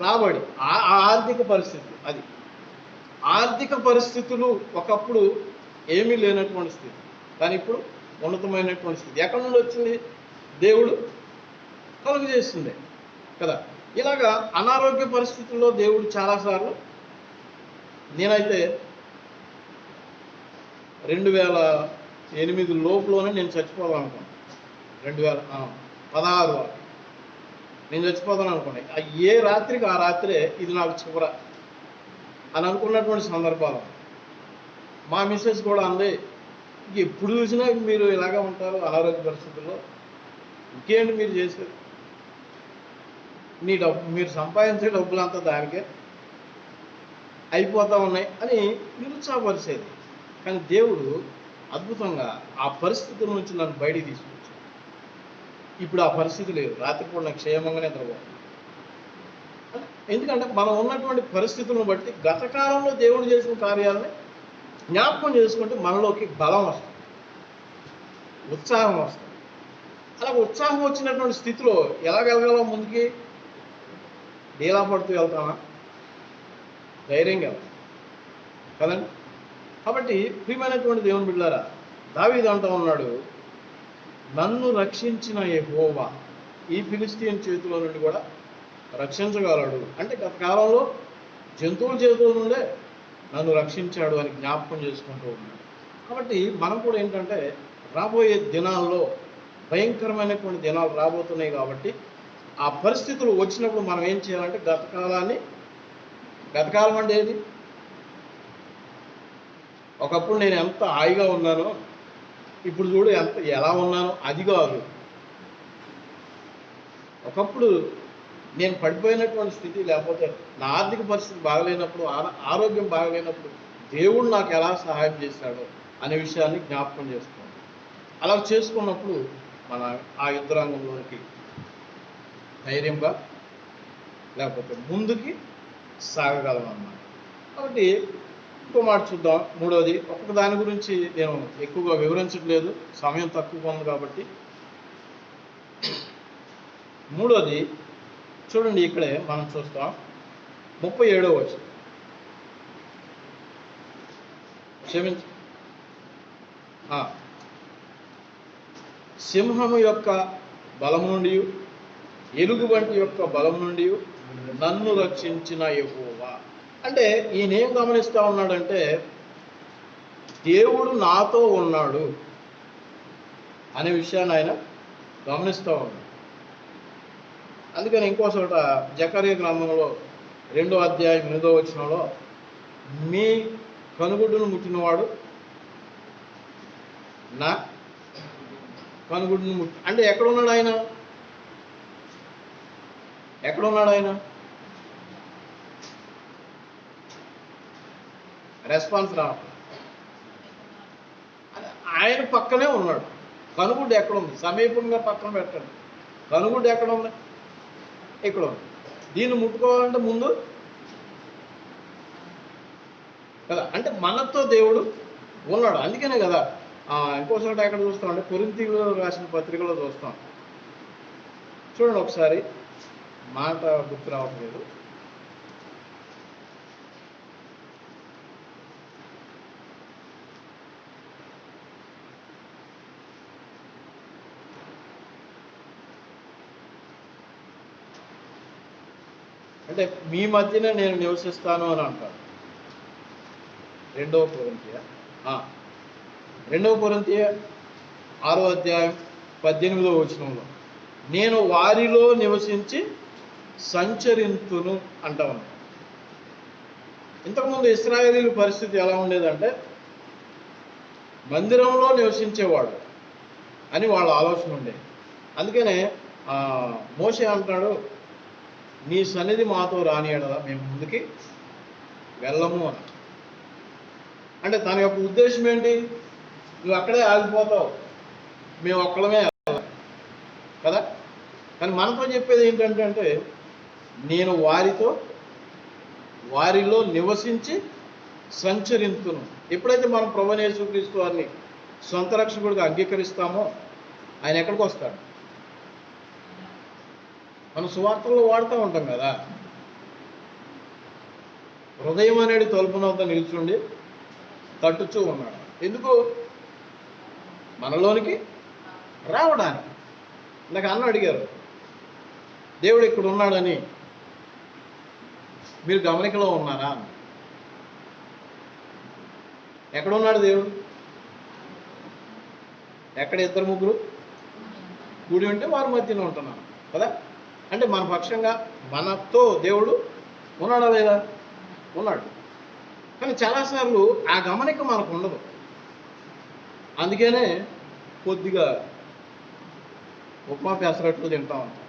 రాబడి, ఆర్థిక పరిస్థితి. అది ఆర్థిక పరిస్థితులు ఒకప్పుడు ఏమీ లేనటువంటి స్థితి, కానీ ఇప్పుడు ఉన్నతమైనటువంటి స్థితి. ఎక్కడి నుండి వచ్చింది, దేవుడు కలుగు చేస్తుంది కదా. ఇలాగా అనారోగ్య పరిస్థితుల్లో దేవుడు చాలాసార్లు, నేనైతే 2008 లోపులోనే నేను చచ్చిపోదామనుకున్నాను. 2016 వరకు నేను చచ్చిపోదాను అనుకున్నాను. ఏ రాత్రికి ఆ రాత్రే ఇది నాకు చివర అని అనుకున్నటువంటి సందర్భాలు. మా మిస్సెస్ కూడా అందే, ఎప్పుడు చూసినా మీరు ఇలాగే ఉంటారు అనారోగ్య పరిస్థితుల్లో, ఇంకేంటి మీరు చేసేది, మీరు సంపాదించే డబ్బులంతా దానికే అయిపోతూ ఉన్నాయి అని నిరుత్సాహపరిచేది. కానీ దేవుడు అద్భుతంగా ఆ పరిస్థితుల నుంచి నన్ను బయటికి తీసుకొచ్చాడు. ఇప్పుడు ఆ పరిస్థితి లేదు. రాత్రిపూట నాకు క్షేమంగా నిద్రపోతుంది. ఎందుకంటే మనం ఉన్నటువంటి పరిస్థితులను బట్టి గత కాలంలో దేవుడు చేసిన కార్యాలని జ్ఞాపకం చేసుకుంటే మనలోకి బలం వస్తుంది, ఉత్సాహం వస్తుంది. అలా ఉత్సాహం వచ్చినటువంటి స్థితిలో ఎలా వెళ్ళగలం? ముందుకి డీలా పడుతూ వెళ్తామా? ధైర్యంగా వెళ్తాం కదండి. కాబట్టి ప్రియమైనటువంటి దేవుని బిడ్డలారా, దావీదు అంటూ ఉన్నాడు, నన్ను రక్షించిన యెహోవా ఈ ఫిలిష్తీయుని చేతిలో నుండి కూడా రక్షించగలడు. అంటే గత కాలంలో జంతువుల చేతుల నుండే నన్ను రక్షించాడు అని జ్ఞాపకం చేసుకుంటూ ఉన్నాడు. కాబట్టి మనం కూడా ఏంటంటే రాబోయే దినాల్లో భయంకరమైనటువంటి దినాలు రాబోతున్నాయి. కాబట్టి ఆ పరిస్థితులు వచ్చినప్పుడు మనం ఏం చేయాలంటే గతకాలం అంటే ఏది? ఒకప్పుడు నేను ఎంత హాయిగా ఉన్నానో ఇప్పుడు చూడు ఎలా ఉన్నానో అది కాదు. ఒకప్పుడు నేను పడిపోయినటువంటి స్థితి, లేకపోతే నా ఆర్థిక పరిస్థితి బాగలేనప్పుడు, ఆరోగ్యం బాగలేనప్పుడు దేవుడు నాకు ఎలా సహాయం చేశాడో అనే విషయాన్ని జ్ఞాపకం చేసుకోండి. అలా చేసుకున్నప్పుడు మన ఆ యుద్ధరంగంలోనికి ధైర్యంగా లేకపోతే ముందుకి సాగగలం అన్నమాట. కాబట్టి ఇంకో మాట చూద్దాం. మూడవది, ఒక్కొక్క దాని గురించి నేను ఎక్కువగా వివరించట్లేదు, సమయం తక్కువగా ఉంది కాబట్టి. మూడోది చూడండి, ఇక్కడే మనం చూస్తాం 37వ వచనం. క్షమించ సింహము యొక్క బలము నుండి, ఎలుగుబంటి యొక్క బలము నుండి నన్ను రక్షించిన యెహోవా. అంటే ఈయన ఏం గమనిస్తూ ఉన్నాడంటే దేవుడు నాతో ఉన్నాడు అనే విషయాన్ని ఆయన గమనిస్తూ ఉన్నాడు. అందుకని ఇంకో చోట జకర్యా గ్రంథంలో 2వ అధ్యాయం 8వ వచనంలో, మీ కనుగుడ్డును ముట్టినవాడు నా కనుగుడ్డును అంటే ఎక్కడున్నాడు ఆయన? ఎక్కడున్నాడు ఆయన? రెస్పాన్స్ రావట్లేదు. ఆయన పక్కనే ఉన్నాడు. కనుగుడ్డు ఎక్కడ ఉంది? సమీపంగా పక్కన పెట్టండి. కనుగుడ్డు ఎక్కడ ఉంది? ఇక్కడ ఉంది. దీన్ని ముట్టుకోవాలంటే ముందు కదా, అంటే మనతో దేవుడు ఉన్నాడు. అందుకనే కదా ఇంకోసారి ఎక్కడ చూస్తామంటే కొరింథీయులు రాసిన పత్రికలో చూస్తాం. చూడండి ఒకసారి, మాట గుర్తు రావట్లేదు. అంటే మీ మధ్యనే నేను నివసిస్తాను అని అంటాడు. 2వ కొరింథీ 6వ అధ్యాయం 18వ వచనంలో, నేను వారిలో నివసించి సంచరింతును అంటా ఉన్నాను. ఇంతకుముందు ఇశ్రాయేలీయుల పరిస్థితి ఎలా ఉండేదంటే మందిరంలో నివసించేవాడు అని వాళ్ళ ఆలోచన ఉండేది. అందుకనే మోషే అంటాడు, నీ సన్నిధి మాతో రానియడదా మేము ముందుకి వెళ్ళము అని. అంటే తన యొక్క ఉద్దేశం ఏంటి? నువ్వు అక్కడే ఆగిపోతావు, మేము ఒక్కడమే వెళ్ళాలి కదా. కానీ మనతో చెప్పేది ఏంటంటే నేను వారిలో నివసించి సంచరింతును. ఎప్పుడైతే మనం ప్రభువైన యేసుక్రీస్తు వారిని సొంత రక్షకుడిగా అంగీకరిస్తామో ఆయన ఎక్కడికి వస్తాడు? మనం సువార్తల్లో వాడుతూ ఉంటాం కదా, హృదయం అనేది తలుపున వద్ద నిల్చుండి తట్టుచూ ఉన్నాడు. ఎందుకు? మనలోనికి రావడానికి. ఇందాక అన్న అడిగారు, దేవుడు ఇక్కడ ఉన్నాడని మీరు గమనికలో ఉన్నారా? ఎక్కడున్నాడు దేవుడు? ఎక్కడ ఇద్దరు ముగ్గురు కూడి ఉంటే వారి మధ్యలో ఉంటున్నాను కదా. అంటే మన పక్షంగా మనతో దేవుడు ఉన్నాడా లేదా? ఉన్నాడు. కానీ చాలాసార్లు ఆ గమనిక మనకు ఉండదు. అందుకనే కొద్దిగా ఉప్మా పెసరట్లు తింటా ఉంటాం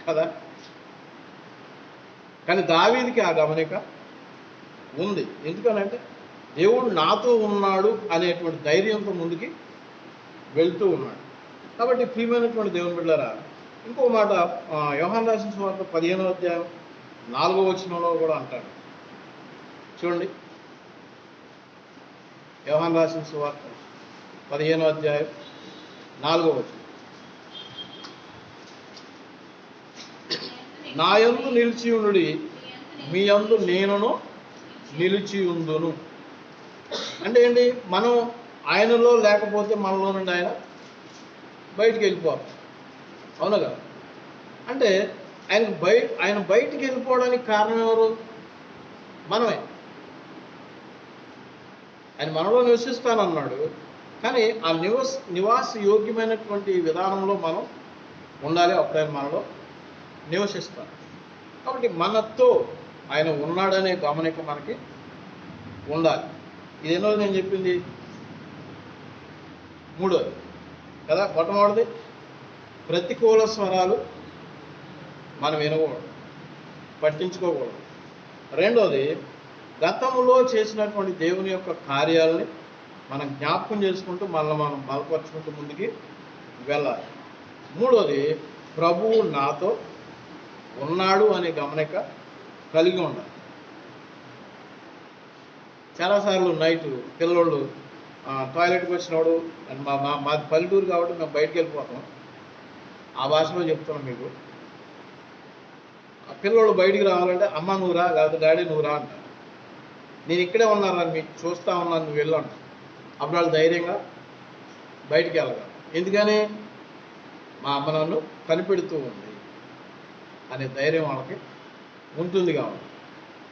కదా. కానీ దావీదుకి ఆ గమనిక ఉంది. ఎందుకనంటే దేవుడు నాతో ఉన్నాడు అనేటువంటి ధైర్యంతో ముందుకి వెళ్తూ ఉన్నాడు. కాబట్టి ప్రియమైనటువంటి దేవుని బిడ్డలారా, ఇంకో మాట యోహాను రాసిన సువార్త 15వ అధ్యాయం 4వ వచనంలో కూడా అంటాడు. చూడండి, యోహాను రాసిన సువార్త 15వ అధ్యాయం 4వ వచనం. నా యందు నిలిచి ఉండుడి, మీ యందు నేనును నిలిచి ఉందును. అంటే ఏంటి? మనం ఆయనలో లేకపోతే మనలో నుండి ఆయన బయటికి వెళ్ళిపోవాలి. అవునా కదా? అంటే ఆయన బయటికి వెళ్ళిపోవడానికి కారణం ఎవరు? మనమే. ఆయన మనలో నివసిస్తానన్నాడు, కానీ ఆ నివాస యోగ్యమైనటువంటి విధానంలో మనం ఉండాలి. అప్పుడు ఆయన మనలో నివసిస్తాడు. కాబట్టి మనతో ఆయన ఉన్నాడనే గమనిక మనకి ఉండాలి. ఇదేనో నేను చెప్పింది 3వది కదా. మొట్టమొదటిది, ప్రతికూల స్వరాలు మనం వినకూడదు, పట్టించుకోకూడదు. రెండోది, గతంలో చేసినటువంటి దేవుని యొక్క కార్యాలని మనం జ్ఞాపకం చేసుకుంటూ మనం బలపరుచుకుంటూ ముందుకి వెళ్ళాలి. మూడోది, ప్రభువు నాతో ఉన్నాడు అనే గమనిక కలిగి ఉండాలి. చాలాసార్లు నైట్ పిల్లోళ్ళు టాయిలెట్కి వచ్చినప్పుడు, మాది పల్లెటూరు కాబట్టి మేము బయటికి వెళ్ళిపోతాం, ఆ భాషలో చెప్తున్నాం మీకు. ఆ పిల్లోళ్ళు బయటికి రావాలంటే అమ్మ నువ్వు రా, లేకపోతే డాడీ నువ్వు రా అంటారు. నేను ఇక్కడే ఉన్నాను, మీకు చూస్తా ఉన్నాను, నువ్వు వెళ్ళు అంటాను. అప్పుడు వాళ్ళు ధైర్యంగా బయటికి వెళ్ళగలరు. ఎందుకని? మా అమ్మ నన్ను కనిపెడుతూ ఉంది అనే ధైర్యం వాళ్ళకి ఉంటుంది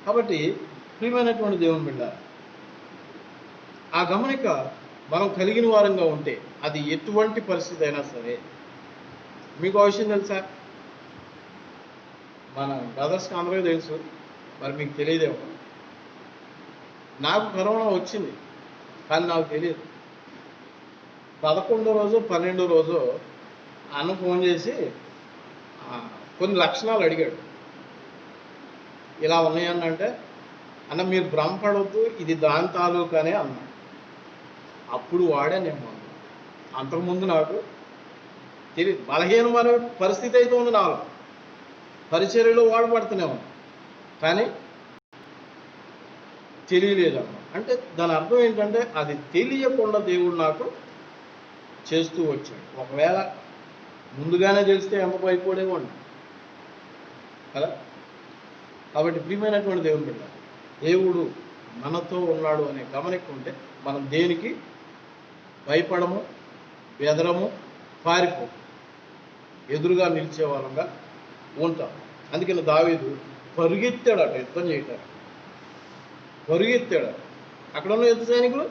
కాబట్టి ప్రియమైనటువంటి దేవుని బిడ్డ, ఆ గమనిక మనం కలిగిన వారంగా ఉంటే అది ఎటువంటి పరిస్థితి అయినా సరే. మీకు ఆ విషయం తెలుసా? మన బ్రదర్స్కి అందరికీ తెలుసు, మరి మీకు తెలియదేమో. నాకు కరోనా వచ్చింది, కానీ నాకు తెలియదు. 11వ రోజు 12వ రోజు అన్న ఫోన్ చేసి కొన్ని లక్షణాలు అడిగాడు. ఇలా ఉన్నాయన్నంటే, అన్న మీరు భ్రమపడవద్దు, ఇది దాని తాలూకానే అన్నాడు. అప్పుడు వాడే నేను అంతకుముందు నాకు తెలియదు. బలహీనమైన పరిస్థితి అయితే ఉంది, నాలో పరిచర్యలో వాడబడుతూనే ఉంది, కానీ తెలియలేదన్న. అంటే దాని అర్థం ఏంటంటే, అది తెలియకుండా దేవుడు నాకు చేస్తూ వచ్చాడు. ఒకవేళ ముందుగానే తెలిస్తే ఎంత భయపడేవాడిని కదా. కాబట్టి ప్రియమైనటువంటి దేవుని బిడ్డ, దేవుడు మనతో ఉన్నాడు అనే గమనిక ఉంటే మనం దేనికి భయపడము, బెదరము, పారిపో, ఎదురుగా నిలిచే వాళ్ళంగా ఉంటాం. అందుకని దావీదు పరుగెత్తాడట యుద్ధం చేయటానికి. పరుగెత్తాడు. అక్కడ ఉన్న యుద్ధ సైనికులు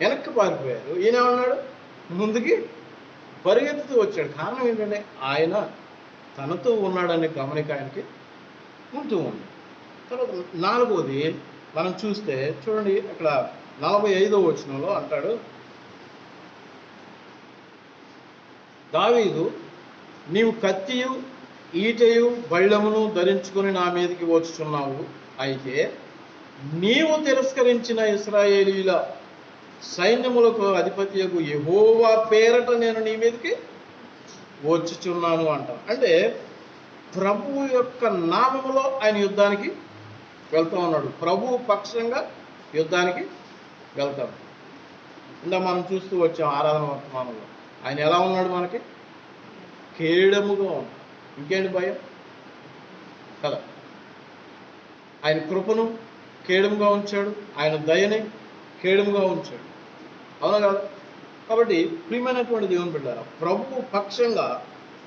వెనక్కి పారిపోయారు. ఈయనేమన్నాడు? ముందుకి పరిగెత్తుతూ వచ్చాడు. కారణం ఏంటంటే, ఆయన తనతో ఉన్నాడనే గమనిక ఆయనకి ఉంటూ ఉంది. తర్వాత 4వది మనం చూస్తే చూడండి, అక్కడ 45వ వచనంలో అంటాడు, దావీదు నీవు కత్తియు ఈటయు బళ్ళెమును ధరించుకొని నా మీదకి వచ్చుచున్నావు. అయితే నీవు తిరస్కరించిన ఇశ్రాయేలీల సైన్యములకు అధిపతియగు యెహోవా పేరట నేను నీ మీదకి వచ్చుచున్నాను అంట. అంటే ప్రభువు యొక్క నామములో ఆయన యుద్ధానికి వెళ్తా ఉన్నాడు. ప్రభువు పక్షంగా యుద్ధానికి వెళ్తాడు. ఇందా మనం చూస్తూ వచ్చాం ఆరాధన వర్తమానంలో. ఆయన ఎలా ఉన్నాడు? మనకి కేడముగా ఉన్నాడు. ఇంకేంటి భయం కదా. ఆయన కృపను కేడముగా ఉంచాడు, ఆయన దయని కేడముగా ఉంచాడు. అవునా కాదు? కాబట్టి ప్రియమైనటువంటి దేవుని బిడ్డారా, ప్రభువు పక్షంగా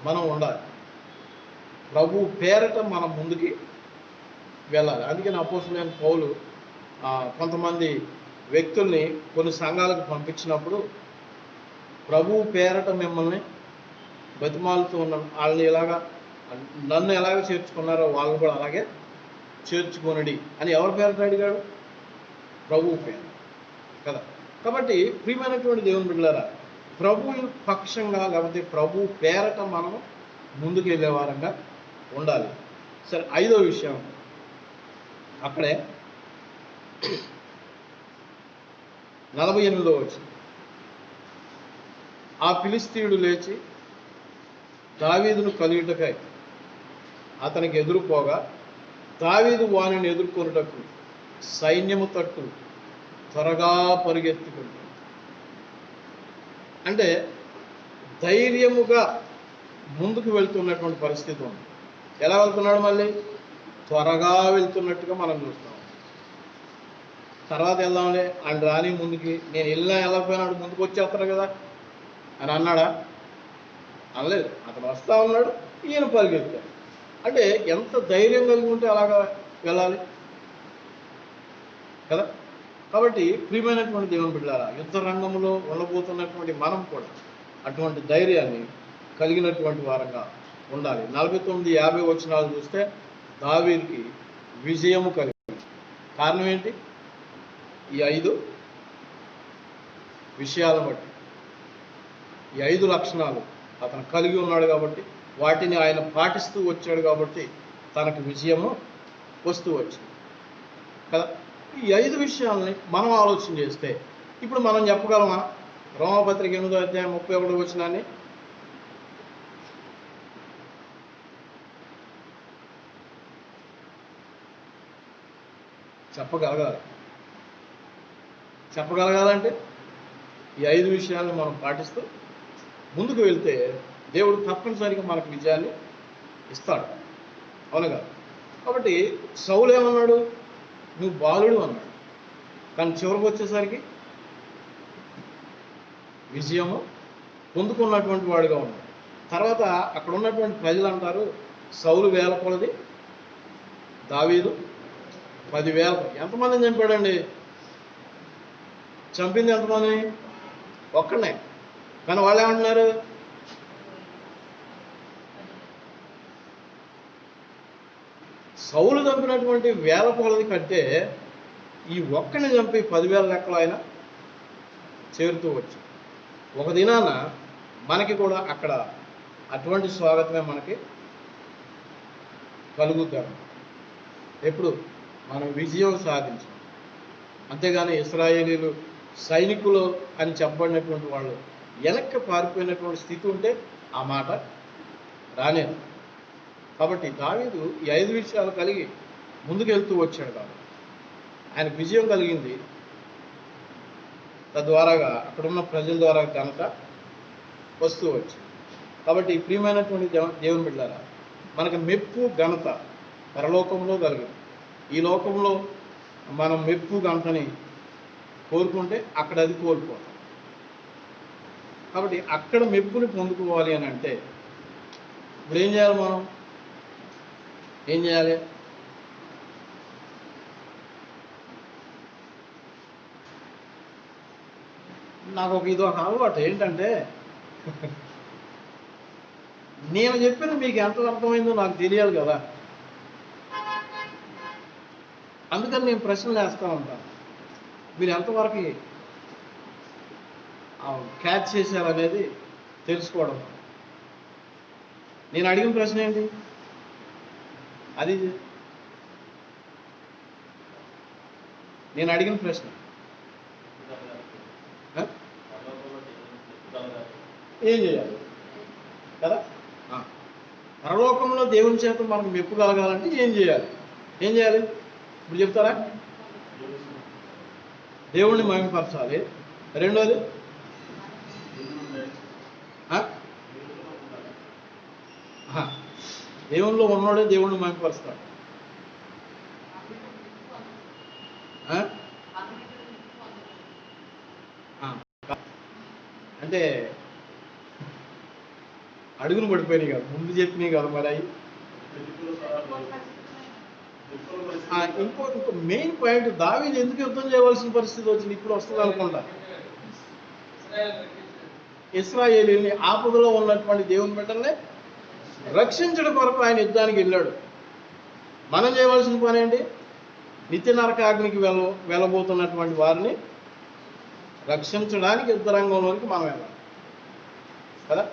మనం ఉండాలి. ప్రభువు పేరట మనం ముందుకి వెళ్ళాలి. అందుకని అపోస్తలుడైన పౌలు కొంతమంది వ్యక్తుల్ని కొన్ని సంఘాలకు పంపించినప్పుడు, ప్రభువు పేరట మిమ్మల్ని బతిమాలుతూ ఉన్నాను, వాళ్ళని నన్ను ఎలాగ చేర్చుకున్నారో వాళ్ళని కూడా అలాగే చేర్చుకొనడి అని ఎవరి పేరట అడిగాడు? ప్రభువు పేరు కదా. కాబట్టి ప్రియమైనటువంటి దేవుని బిడ్డలారా, ప్రభు పక్షంగా లేకపోతే ప్రభు పేరట మనం ముందుకు వెళ్ళే వారంగా ఉండాలి. సరే, 5వ విషయం అక్కడే 48వ వచనం. ఆ ఫిలిష్తీయుడు లేచి దావీదును కలియుటకై అతనికి ఎదురుపోగా దావీదు వానిని ఎదుర్కొనుటకు సైన్యము తట్టు త్వరగా పరిగెత్తుకుంటాడు. అంటే ధైర్యముగా ముందుకు వెళ్తున్నటువంటి పరిస్థితి ఉంది. ఎలా వెళ్తున్నాడు? మళ్ళీ త్వరగా వెళ్తున్నట్టుగా మనం చూస్తాం. తర్వాత వెళ్దాంలే ఆయన రాని ముందుకి, నేను వెళ్ళినా వెళ్ళకపోయినాడు ముందుకు వచ్చేస్తాడు కదా అని అన్నాడా? అనలేదు. అతను వస్తా ఉన్నాడు, ఈయన పరిగెత్తాడు. అంటే ఎంత ధైర్యం కలిగి ఉంటే అలాగా వెళ్ళాలి కదా. కాబట్టి ప్రియమైనటువంటి దేవుని బిడ్డలారా, యుద్ధ రంగంలో ఉండబోతున్నటువంటి మనం కూడా అటువంటి ధైర్యాన్ని కలిగినటువంటి వారంగా ఉండాలి. 49-50 వచనాలు చూస్తే దావీదుకి విజయము కలిగింది. కారణం ఏంటి? ఈ 5 విషయాలను బట్టి, ఈ 5 లక్షణాలు అతను కలిగి ఉన్నాడు కాబట్టి, వాటిని ఆయన పాటిస్తూ వచ్చాడు కాబట్టి తనకు విజయము వస్తూ వచ్చింది కదా. ఈ 5 విషయాలని మనం ఆలోచన చేస్తే ఇప్పుడు మనం చెప్పగలమా? రోమపత్రిక 8వ అధ్యాయం 31వ వచనాన్ని చెప్పగలగాలంటే ఈ 5 విషయాలను మనం పాటిస్తూ ముందుకు వెళ్తే దేవుడు తప్పనిసరిగా మనకు విజయాన్ని ఇస్తాడు. అవునుగా. కాబట్టి సౌలు ఏమన్నాడు? నువ్వు బాలుడు అన్నాడు. కానీ చివరికి వచ్చేసరికి విజయము పొందుకున్నటువంటి వాడుగా ఉన్నాడు. తర్వాత అక్కడ ఉన్నటువంటి ప్రజలు అంటారు, సౌలు 1000 కొలది, దావీదు 10,000. ఎంతమందిని చంపాడండి? చంపింది ఎంతమంది? ఒక్కడే. కానీ వాళ్ళు ఏమంటున్నారు? సౌలు చంపినటువంటి 1000 కొలది కంటే ఈ ఒక్కడిని చంపి 10,000 లెక్కలు ఆయన చేరుతూ వచ్చు. ఒక దినాన మనకి కూడా అక్కడ అటువంటి స్వాగతమే మనకి కలుగుతారు. ఎప్పుడు మనం విజయం సాధించాం. అంతేగాని ఇశ్రాయేలీలు సైనికులు అని చెప్పబడినటువంటి వాళ్ళు వెనక్కి పారిపోయినటువంటి స్థితి ఉంటే ఆ మాట రాలేదు. కాబట్టి దావీదు ఈ 5 విషయాలు కలిగి ముందుకెళ్తూ వచ్చాడు కాబట్టి ఆయనకు విజయం కలిగింది. తద్వారాగా అక్కడున్న ప్రజల ద్వారా ఘనత వస్తూ వచ్చింది. కాబట్టి ప్రియమైనటువంటి దేవుని బిడ్డలారా, మనకు మెప్పు ఘనత పరలోకంలో కలిగింది. ఈ లోకంలో మనం మెప్పు ఘనతని కోరుకుంటే అక్కడ అది కోల్పోతాం. కాబట్టి అక్కడ మెప్పుని పొందుకోవాలి అని అంటే ఇప్పుడు ఏం చేయాలి? మనం ఏం చేయాలి? నాకు ఇది ఒక అలవాటు ఏంటంటే, నేను చెప్పిన మీకు ఎంత అర్థమైందో నాకు తెలియాలి కదా. అందుకని నేను ప్రశ్నలు వేస్తూ ఉంటాను. మీరు ఎంతవరకు క్యాచ్ చేశారనేది తెలుసుకోవడం. నేను అడిగిన ప్రశ్న ఏంటి? అది నేను అడిగిన ప్రశ్న ఏం చేయాలి కదా. పరలోకంలో దేవుని చేత మనకు మెప్పు కలగాలంటే ఏం చేయాలి? ఏం చేయాలి ఇప్పుడు చెప్తారా? దేవుణ్ణి మహిమపరచాలి. రెండోది దేవునిలో ఉన్నోడే దేవుణ్ణి మహిమపరుస్తాడు. అంటే అడుగును పడిపోయినాయి కదా, ముందు చెప్పినాయి కదా. మరి అవి ఇంకో మెయిన్ పాయింట్, దావీదు ఎందుకు యుద్ధం చేయవలసిన పరిస్థితి వచ్చింది? ఇప్పుడు వస్తుంది అనుకుంటా. ఇశ్రాయేలీని ఆపదలో ఉన్నటువంటి దేవుని బిడ్డల్ని రక్షించడం కొరకు ఆయన యుద్ధానికి వెళ్ళాడు. మనం చేయవలసిన పని ఏంటి? నిత్య నరకాగ్నికి వెళ్ళబోతున్నటువంటి వారిని రక్షించడానికి యుద్ధ రంగంలోనికి మనం వెళ్ళాలి కదా.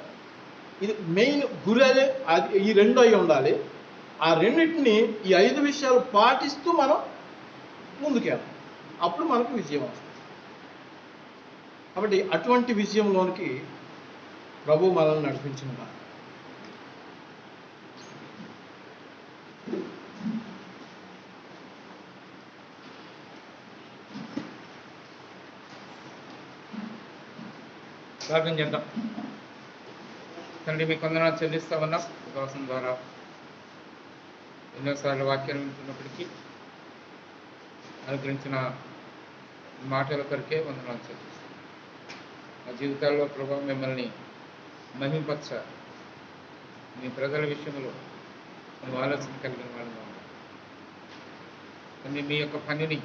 ఇది మెయిన్ గురి. అదే అది ఈ 2 అయి ఉండాలి. ఆ రెండింటిని ఈ 5 విషయాలు పాటిస్తూ మనం ముందుకెళ్ళాలి. అప్పుడు మనకు విజయం వస్తుంది. కాబట్టి అటువంటి విషయంలోనికి ప్రభు మనల్ని నడిపించిన ప్రార్థన చేద్దాం. తండ్రి మీకు వందనాలు చెల్లిస్తా ఉన్నాం. ఉపవాసం ద్వారా ఎన్నోసార్లు వాక్యాలు వింటున్నప్పటికీ అనుగ్రహించిన మాటల కొరకే వందనాలు చెల్లిస్తాం. మా జీవితాల్లో ప్రభావం మిమ్మల్ని మహింపరచ మీ ప్రజల విషయంలో మేము ఆలోచన కలిగిన వాళ్ళగా ఉన్నాం. మీ యొక్క పనిని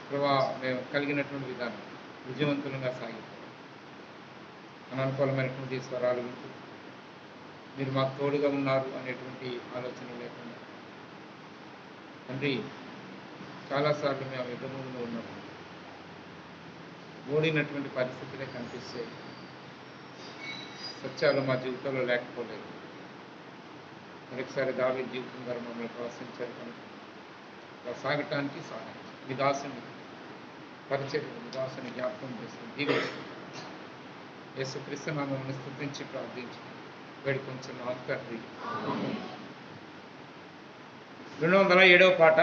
ప్రభావ మేము కలిగినటువంటి విధానం విజయవంతులంగా సాగిపోవాలి. అనుకూలమైనటువంటి స్వరాలు వింటూ మీరు మాకు తోడుగా ఉన్నారు అనేటువంటి ఆలోచన లేకుండా తండ్రి చాలాసార్లు మేము యుద్ధంలో ఉన్నప్పుడు ఓడినటువంటి పరిస్థితులే కనిపిస్తే సత్యాలు మా జీవితంలో లేకపోలేదు. మరొకసారి దావీదు జీవితం ద్వారా మమ్మల్ని ప్రవశించారు కనుక సాగటానికి సహాయం మీ దాసుని పరిచయం మీ దాసుని జ్ఞాపకం చేస్తుంది. దీవించండి. యేసుక్రీస్తు నామమును స్తుతించి ప్రార్థించి వేడుకొంచున్నాం తండ్రి. 207వ పాట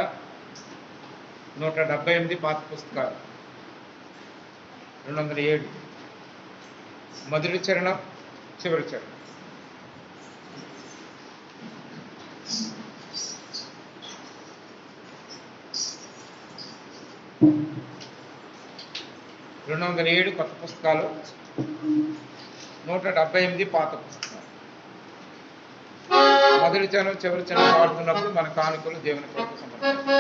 178 పాత పుస్తకాలు 207 మొదటి చరణం చివరి చరణం. (207) కొత్త పుస్తకాలు, 178 పాత పుస్తకాలు. మొదటి చరణం చివరి చరణం పాడుతున్నప్పుడు మన కానుకలు దేవుని కొరకు సమర్పిస్తాం.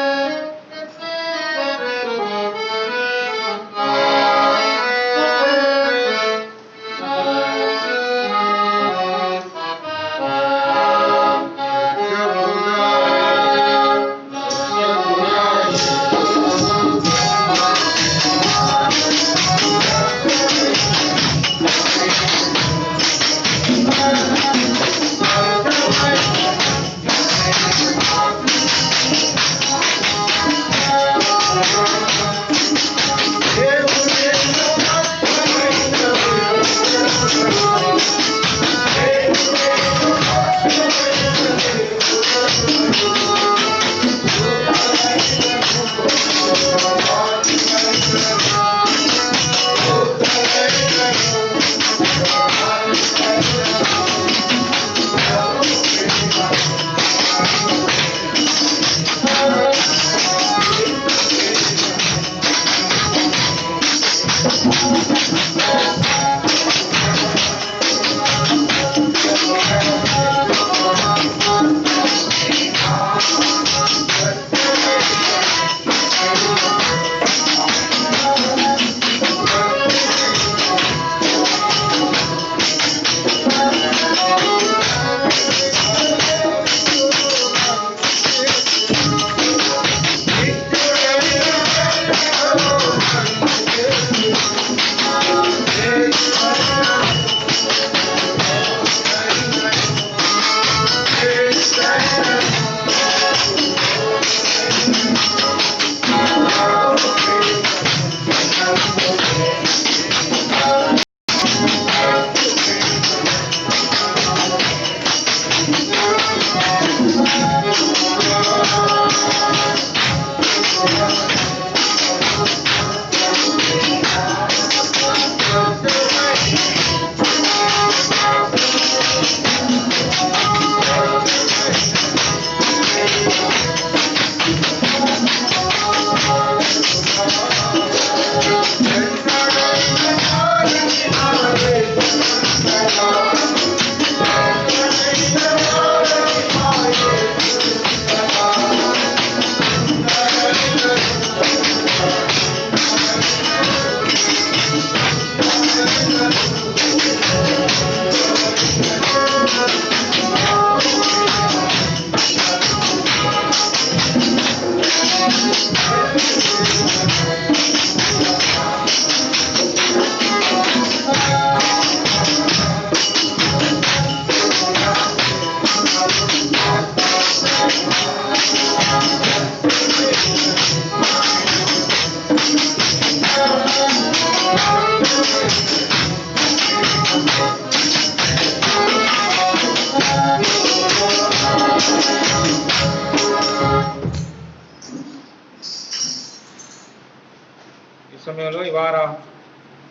ఈ సమయంలో ఈ వార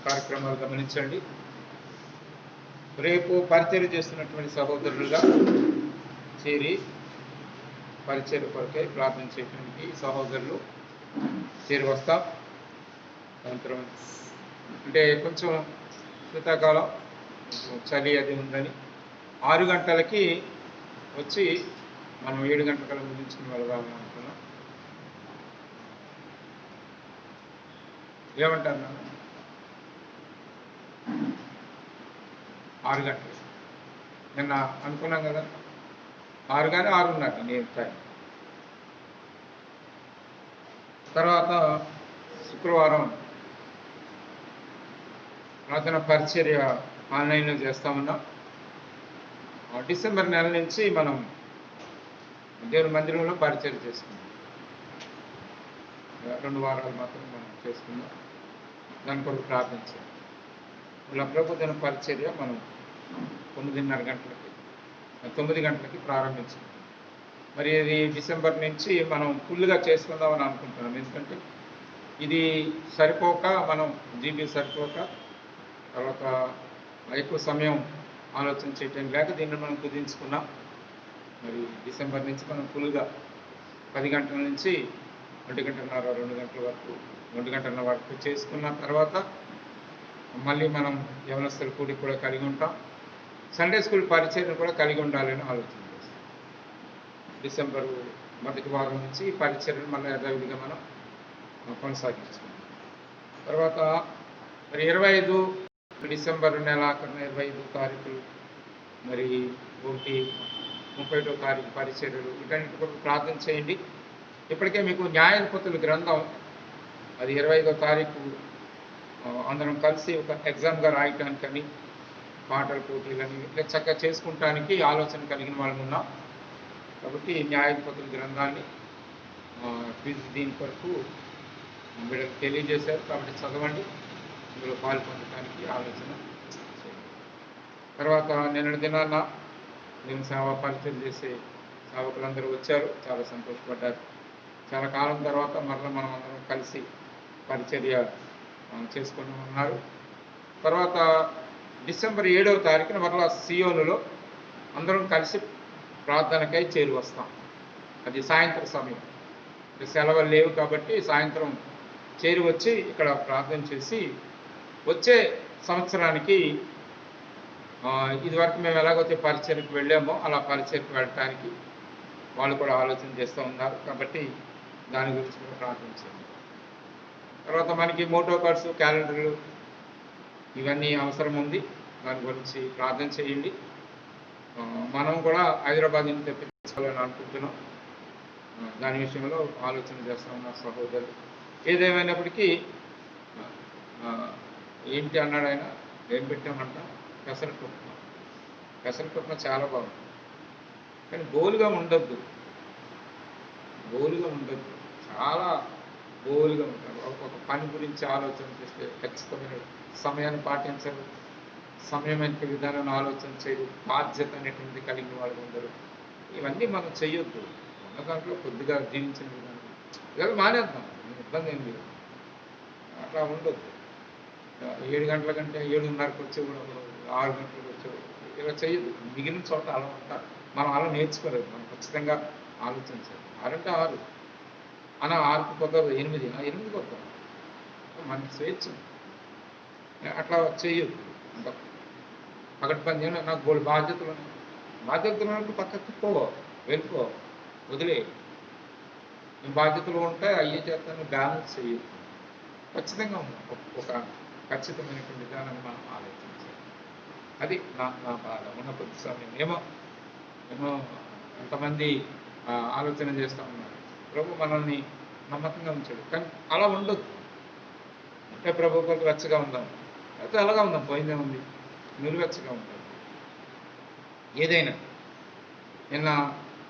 కార్యక్రమాలు గమనించండి. రేపు పరిచర్య చేస్తున్నటువంటి సహోదరులుగా చేరి పరిచర్య కొరకై ప్రార్థన చేయడానికి సహోదరులు చేరి వస్తాం. సాయంత్రం అంటే కొంచెం శీతాకాలం చలి అది ఉందని 6 గంటలకి వచ్చి మనం 7 గంటల ముగించుకుని వెళదామని అనుకున్నాం. ఏమంటారు నాన్న? 6 గంటలు నిన్న అనుకున్నాం కదా, 6 కానీ 6:30 నేను టైం. తర్వాత శుక్రవారం ప్రార్థన పరిచర్య ఆన్లైన్లో చేస్తామన్నాం. డిసెంబర్ నెల నుంచి మనం దేవుని మందిరంలో పరిచర్య చేసుకుందాం. 2 వారాలు మాత్రం మనం చేసుకుందాం. దాని కొరకు ప్రార్థించాం. ఇలా ప్రభుత్వ పరిచర్య మనం 9 గంటలకి ప్రారంభించాం. మరి ఇది డిసెంబర్ నుంచి మనం ఫుల్గా చేసుకుందామని అనుకుంటున్నాం. ఎందుకంటే ఇది సరిపోక మనం జీబీ సరిపోక తర్వాత ఎక్కువ సమయం ఆలోచన చేయటం లేక దీన్ని మనం కుదించుకున్నాం. మరి డిసెంబర్ నుంచి మనం ఫుల్గా 10 గంటల నుంచి 1:30 2 గంటల వరకు 1 గంటల వరకు చేసుకున్న తర్వాత మళ్ళీ మనం యవనస్తుల కూడి కూడా కలిగి ఉంటాం. సండే స్కూల్ పరిచయం కూడా కలిగి ఉండాలని ఆలోచన చేస్తాం. డిసెంబరు మొదటి వారం నుంచి పరిచయం మళ్ళీ యథావిధిగా మనం కొనసాగించుకుంటాం. తర్వాత మరి 25 డిసెంబర్ నెలాఖరున 25 తారీఖులు మరి 31 తారీఖు పరిచర్యలు వీటన్నిటి కొరకు ప్రార్థన చేయండి. ఇప్పటికే మీకు న్యాయాధిపతుల గ్రంథం అది 25వ తారీఖు అందరం కలిసి ఒక ఎగ్జామ్గా రాయటానికని పాటల పోటీలని ఇట్లా చక్కగా చేసుకుంటానికి ఆలోచన కలిగిన వాళ్ళు ఉన్నాం. కాబట్టి న్యాయాధిపతుల గ్రంథాన్ని దీని కొరకు వీళ్ళకి తెలియజేశారు. కాబట్టి చదవండి, ఇందులో పాల్పొందడానికి ఆలోచన చేయండి. తర్వాత నిన్నటి దినాన నేను సేవా పరిచయం చేసే సేవకులందరూ వచ్చారు, చాలా సంతోషపడ్డారు. చాలా కాలం తర్వాత మరలా మనం అందరం కలిసి పరిచర్య చేసుకున్నామన్నారు. తర్వాత డిసెంబర్ 7వ తారీఖున మరలా సియోనులో అందరం కలిసి ప్రార్థనకై చేరి వస్తాం. అది సాయంత్రం సమయం, సెలవులు లేవు కాబట్టి సాయంత్రం చేరి వచ్చి ఇక్కడ ప్రార్థన చేసి వచ్చే సంవత్సరానికి ఇదివరకు మేము ఎలాగైతే పరిచర్యకు వెళ్ళామో అలా పరిచర్యకు వెళ్ళటానికి వాళ్ళు కూడా ఆలోచన చేస్తూ ఉన్నారు. కాబట్టి దాని గురించి కూడా ప్రార్థన చేయండి. తర్వాత మనకి మోటో కార్డ్స్, క్యాలెండర్లు ఇవన్నీ అవసరం ఉంది. దాని గురించి ప్రార్థన చేయండి. మనం కూడా హైదరాబాద్ నుంచి తెప్పించాలని అనుకుంటున్నాం. దాని విషయంలో ఆలోచన చేస్తూ ఉన్న సహోదరులు. ఏదేమైనప్పటికీ ఏంటి అన్నాడు ఆయన, ఏం పెట్టామంట? పెసరపప్పు. పెసరపప్పు చాలా బాగుంది, కానీ బోలుగా ఉండద్దు, చాలా బోలుగా ఉంటారు. ఒక పని గురించి ఆలోచన చేస్తే ఖచ్చితమైన సమయాన్ని పాటించరు, సమయమైన విధానాన్ని ఆలోచన చేయరు, బాధ్యత అనేటువంటి కలిగిన వాళ్ళు ఉండరు. ఇవన్నీ మనం చెయ్యొద్దు. ఉన్న దాంట్లో కొద్దిగా జీవించిన విధానం ఇలాగ మానేద్దాం, ఇబ్బంది ఏం లేదు. అట్లా ఉండొద్దు. 7 గంటల కంటే 7:30కి వచ్చేవాడు, 6 గంటలకు వచ్చేవాడు, ఇలా చేయొద్దు. మిగిలిన చోట అలా ఉంటారు. మనం అలా నేర్చుకోలేదు. మనం ఖచ్చితంగా ఆలోచించాలి. 6 అంటే 6 అన్న 6కి కుదరదు, 8 కొద్దాం. మనకి స్వేచ్ఛ. అట్లా చేయొద్దు. అంత పగటి పని చేయడం. నాకు బోల్డ్ బాధ్యతలు పక్కకు వెళ్ళిపో, వదిలే. బాధ్యతలు ఉంటే అయ్యే చేస్తాను, బ్యాలెన్స్ చేయొద్దు. ఖచ్చితంగా ఒక ఖచ్చితమైనటువంటి విధానాన్ని మనం ఆలోచించాలి. అది నా బాధ. ఉన్న కొద్ది సమయం ఏమో ఎంతమంది ఆలోచన చేస్తూ ఉన్నారు. ప్రభు మనల్ని నమ్మకంగా ఉంచాడు, కానీ అలా ఉండొద్దు. అంటే ప్రభు కొరకు వెచ్చగా ఉందాం, అయితే అలాగా ఉందాం, పోయిందే ఉంది, నిలువెచ్చగా ఉంటాం. ఏదైనా నిన్న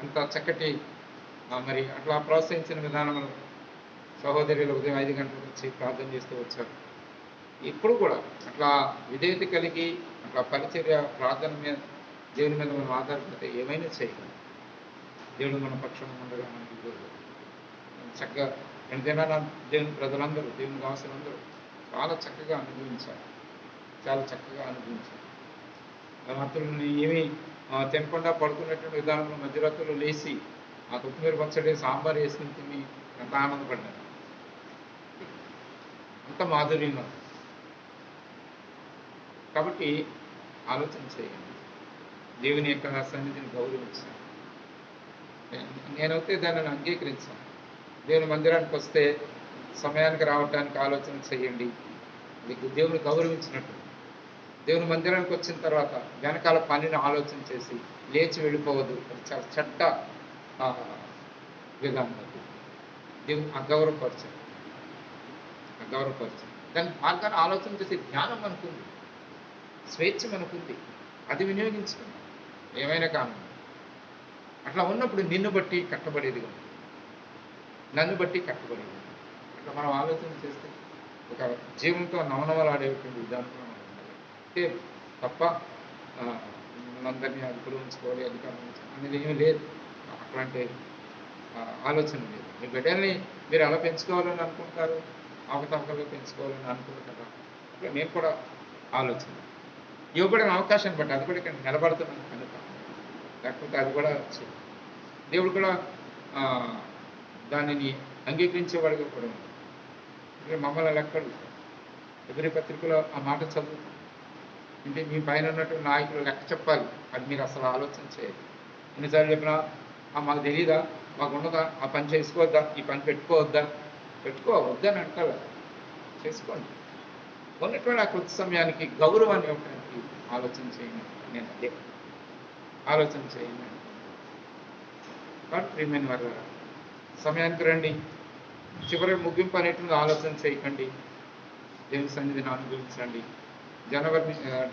అంత చక్కటి మరి అట్లా ప్రోత్సహించిన విధానంలో సహోదరులు ఉదయం 5 గంటలకు వచ్చి ప్రార్థన చేస్తూ వచ్చారు. ఇప్పుడు కూడా అట్లా విధేయత కలిగి అట్లా పరిచర్య ప్రార్థన మీద దేవుని మీద మనం ఆధారపడితే ఏమైనా చేయగలం. దేవుడు మన పక్షం ఉండగా మనకి చక్కగా ఎంతైనా దేవుని ప్రజలందరూ దేవుని దాసులందరూ చాలా చక్కగా అనుభవించారు, చాలా చక్కగా అనుభవించారు. రాత్రులని ఏమీ తినకుండా పడుకున్నటువంటి విధానంలో మధ్యరాత్రులు లేచి ఆ కొత్తిమీర పచ్చడి సాంబార్ వేసుకుని తిని ఎంత ఆనందపడ్డారు, అంత మాధుర్యంగా. కాబట్టి ఆలోచన చేయండి, దేవుని యొక్క సన్నిధిని గౌరవించాను. నేనైతే దానిని అంగీకరించాను. దేవుని మందిరానికి వస్తే సమయానికి రావడానికి ఆలోచన చేయండి, మీకు దేవుని గౌరవించినట్టు. దేవుని మందిరానికి వచ్చిన తర్వాత వెనకాల పనిని ఆలోచన చేసి లేచి వెళ్ళిపోవద్దు, అది చాలా చెడ్డ విధానం. అది దేవుని అగౌరవపరచండి. దాని మార్గాన్ని ఆలోచన చేసే జ్ఞానం మనకుంది, స్వేచ్ఛ మనకుంది, అది వినియోగించుకోండి ఏమైనా కాను. అట్లా ఉన్నప్పుడు నిన్ను బట్టి కట్టబడేదిగా ఉంటుంది, నన్ను బట్టి కట్టబడేది. అట్లా మనం ఆలోచన చేస్తే ఒక జీవంతో నవనవలాడేటువంటి విధానంలో మనం ఉండాలి. అంటే తప్ప మనందరినీ అదుపులో ఉంచుకోవాలి, అధికారం ఉంచుకోవాలి అనేది ఏమీ లేదు. అట్లాంటి ఆలోచన లేదు. మీ బిడ్డల్ని మీరు ఎలా పెంచుకోవాలని అనుకుంటారు, అవకతవకలు పెంచుకోవాలని అనుకుంటారా? అట్లా నేను కూడా ఆలోచన ఇవ్వబడిన అవకాశాన్ని బట్టి అది కూడా ఇక్కడ నిలబడుతున్నాను కనుక, లేకపోతే అది కూడా దేవుడు కూడా దానిని అంగీకరించేవాడిగా కూడా ఉంది. ఇక్కడ మమ్మల్ని లెక్కడు ఎదురి పత్రికలో ఆ మాట చదువుతాం. అంటే మీ పైన ఉన్నటువంటి నాయకులు లెక్క చెప్పాలి, అది మీరు అసలు ఆలోచన చేయాలి. ఎన్నిసార్లు చెప్పినా మాకు తెలియదా, మాకు ఉండదా, ఆ పని చేసుకోవద్దా, ఈ పని పెట్టుకోవద్దని అంటారు. చేసుకోండి. ఉన్నటువంటి ఆ కొద్ది సమయానికి గౌరవాన్ని ఇవ్వడానికి ఆలోచన చేయండి. నేను అదే ఆలోచన చేయండి. కాబట్టి ప్రియమైన వారు సమయానికి రండి. చివరి ముగింపు అనేటువంటి ఆలోచన చేయకండి, దేవుని సన్నిధిని అనుభవించండి.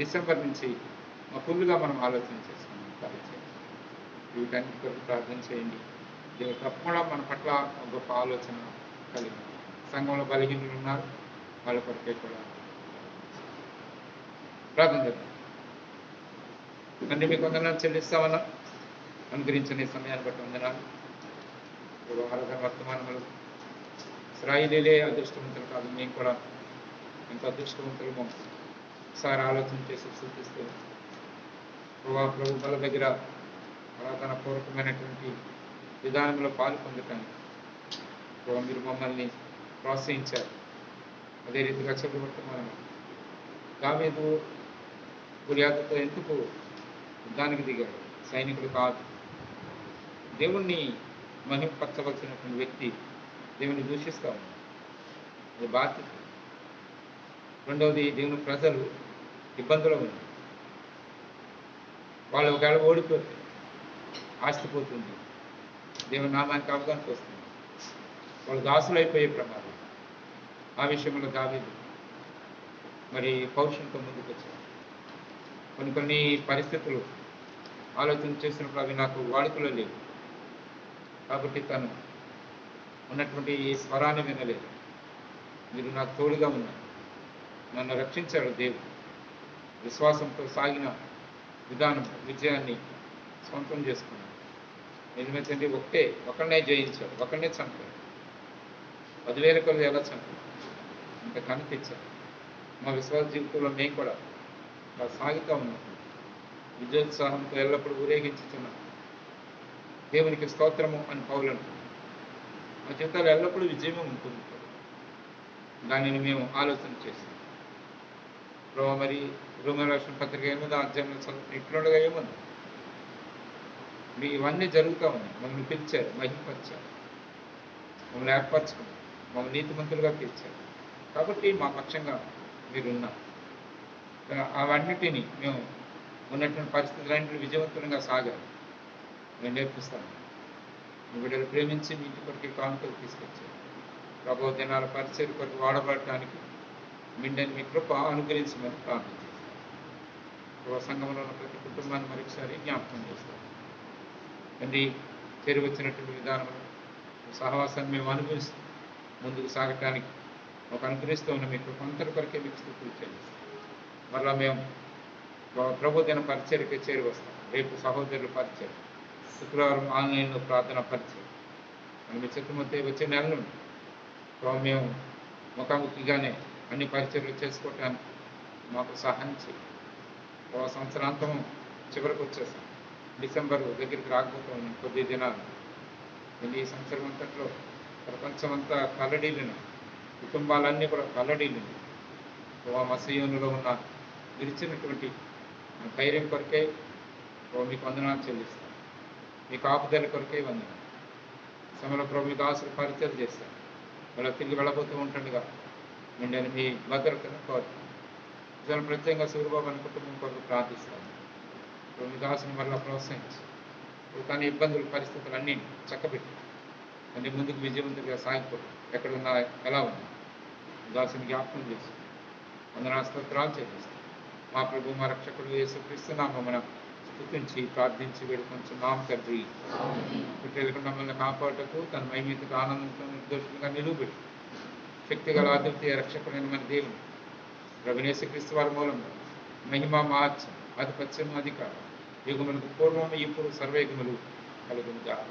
డిసెంబర్ నుంచి ఫుల్గా మనం ఆలోచన చేసుకుంటాం. వీటన్నిటి కొరకు ప్రార్థన చేయండి. దేవుడు తప్పకుండా మన పట్ల గొప్ప ఆలోచన కలిగి సంఘంలో బలహీనులు ఉన్నారు, వాళ్ళ కొరకే కూడా ప్రార్థన చేద్దాం. అన్ని మీకు వందనాలు చెల్లిస్తామన్నా, అనుగ్రహించిన సమయాన్ని బట్టి వందనాలు. ఆరాధన వర్తమానములు ఇశ్రాయేలీలే అదృష్టవంతులు కాదు, మేము కూడా ఎంత అదృష్టవంతులమో ఒకసారి ఆలోచన చేసి సూచిస్తూ ప్రభు బల దగ్గర ఆరాధన పూర్వకమైనటువంటి విధానంలో పాలు పొందటానికి మీరు మమ్మల్ని ప్రోత్సహించారు. అదే రీతిగా వర్తమానం దావీదు గురియాతుతో ఎందుకు యుద్ధానికి దిగాడు? సైనికుడు కాదు, దేవుణ్ణి మహిమపరచవలసినటువంటి వ్యక్తి దేవుని దూషిస్తా ఉన్నాడు, అది బాధ్యత. రెండవది, దేవుని ప్రజలు ఇబ్బందులు ఉన్నారు. వాళ్ళు ఒకవేళ ఓడిపోతే ఆస్తి పోతుంది, దేవుని నామానికి అవగాహనకు వస్తుంది, వాళ్ళు దాసులు అయిపోయే ప్రమాదం. ఆ విషయంలో దావీదు మరి పౌరుషంతో ముందుకు వచ్చారు. కొన్ని పరిస్థితులు ఆలోచన చేసినప్పుడు అవి నాకు వాడుకలో లేవు, కాబట్టి తను ఉన్నటువంటి ఈ స్వరాన్ని వినలేదు. మీరు నాకు తోడుగా ఉన్నారు, నన్ను రక్షించాడు దేవుడు. విశ్వాసంతో సాగిన విధానం విజయాన్ని సొంతం చేసుకున్నాడు. నిజమేంటంటే ఒకరినే జయించాడు, ఒకరినే చంపాడు. 10,000 కొలది ఎలా చంపాడు, ఇంకా కనిపించాడు. మా విశ్వాస జీవితంలో మేము కూడా సాగుతూ ఉన్నాం, విజయోత్సాహంతో ఎల్లప్పుడూ ఊరేగించుతున్నాం. దేవునికి స్తోత్రము అని పౌలు అంటున్నాం. మా జీవితాలు ఎల్లప్పుడూ విజయమే ఉంటుంది. దానిని మేము ఆలోచన చేస్తాం. మరి రోమా రాసిన పత్రిక 8వ అధ్యాయంలో చదువుతున్న ఇట్లుండగా ఏముంది, మీ ఇవన్నీ జరుగుతూ ఉన్నాయి. మమ్మల్ని పిలిచారు, మహిమపరిచారు, మమ్మల్ని ఏర్పరచుకున్నారు, మమ్మల్ని నీతిమంతులుగా తీర్చారు. కాబట్టి మా పక్షంగా మీరున్నారు. అవన్నిటినీ మేము ఉన్నటువంటి పరిస్థితులన్నింటినీ విజయవంతంగా సాగాలి మేము నేర్పిస్తాను. మీ బిడ్డలు ప్రేమించి మీ ఇంటి కొరకు కానుకలు తీసుకొచ్చారు. ప్రభు దినాల పరిచయ కొరకు వాడబడటానికి మిండని మీ కృప అనుగ్రహించమని ప్రార్థన చేస్తాం. సంఘంలో ఉన్న ప్రతి కుటుంబాన్ని మరొకసారి జ్ఞాపకం చేస్తాం. తండ్రి, చేరి వచ్చినటువంటి విధానంలో సహవాసాన్ని మేము అనుభవిస్తాం. ముందుకు సాగటానికి ఒక అనుగ్రహిస్తూ ఉన్న మీ కృప అంతటి కొరకే మీకు స్థుతులు చెల్లిస్తాం. మరలా మేము ప్రభు దిన పరిచయకే చేరి వస్తాం. రేపు సహోదరుల పరిచయం శుక్రవారం ఆన్లైన్లో ప్రార్థన పరిచయం. మన చుట్టుముట్టే వచ్చే నెల నుండి మేము ముఖాముఖిగానే అన్ని పరిచయలు చేసుకోవటానికి మాకు సహాయం చేయండి. సంవత్సరాంతం చివరికి వచ్చేసాం. డిసెంబర్ దగ్గరికి రాకపోతాం కొద్ది దినాలు. ఈ సంవత్సరం అంతట్లో ప్రపంచమంతా కల్లడీలిన, కుటుంబాలన్నీ కూడా కల్లడీలిన. మసీయునిలో ఉన్న విరిచినటువంటి ధైర్యం కొరకే మీకు వందనాలు చెల్లిస్తాను. మీ కాపుదల కొరకే వందనాలు. సమయంలో ప్రభు మీ దాసులు పరిచయం చేశారు. మళ్ళీ తిరిగి వెళ్ళబోతూ ఉంటుండగా నేను మీ భద్రతను కోరుతాను. నిజాలు ప్రత్యేకంగా సూర్యబాబు అని కుటుంబం కొరకు ప్రార్థిస్తాను. ప్రభు మీ దాసుని మళ్ళీ ప్రోత్సహించి కానీ ఇబ్బందులు పరిస్థితులు అన్నీ చక్కబెట్టి అన్ని ముందుకు విజయవంతంగా సాగిపోతాం. ఎక్కడ ఉన్నా ఎలా ఉన్నా దాసుని జ్ఞాపకం చేసి వందనాస్తోత్రాలు చెల్లిస్తాం. మా ప్రభు మా రక్షకుడు యేసుక్రీస్తు నామమున స్తుతించి ప్రార్థించి వేడుకొంచున్నాం తండ్రి. పుట్టేలకు మమ్మల్ని కాపాడుటకు తన మహిమకు ఆనందంతో నిర్దోషులుగా నిలువబెట్టి శక్తిగల అద్వితీయ రక్షకుడైన మన దేవుని ప్రభు యేసుక్రీస్తు వారి మూలంగా మహిమ మహత్యం ఆధిపత్యం అధికారం యుగములకు పూర్వము ఇప్పుడు సర్వయుగములు కలుగును గాక.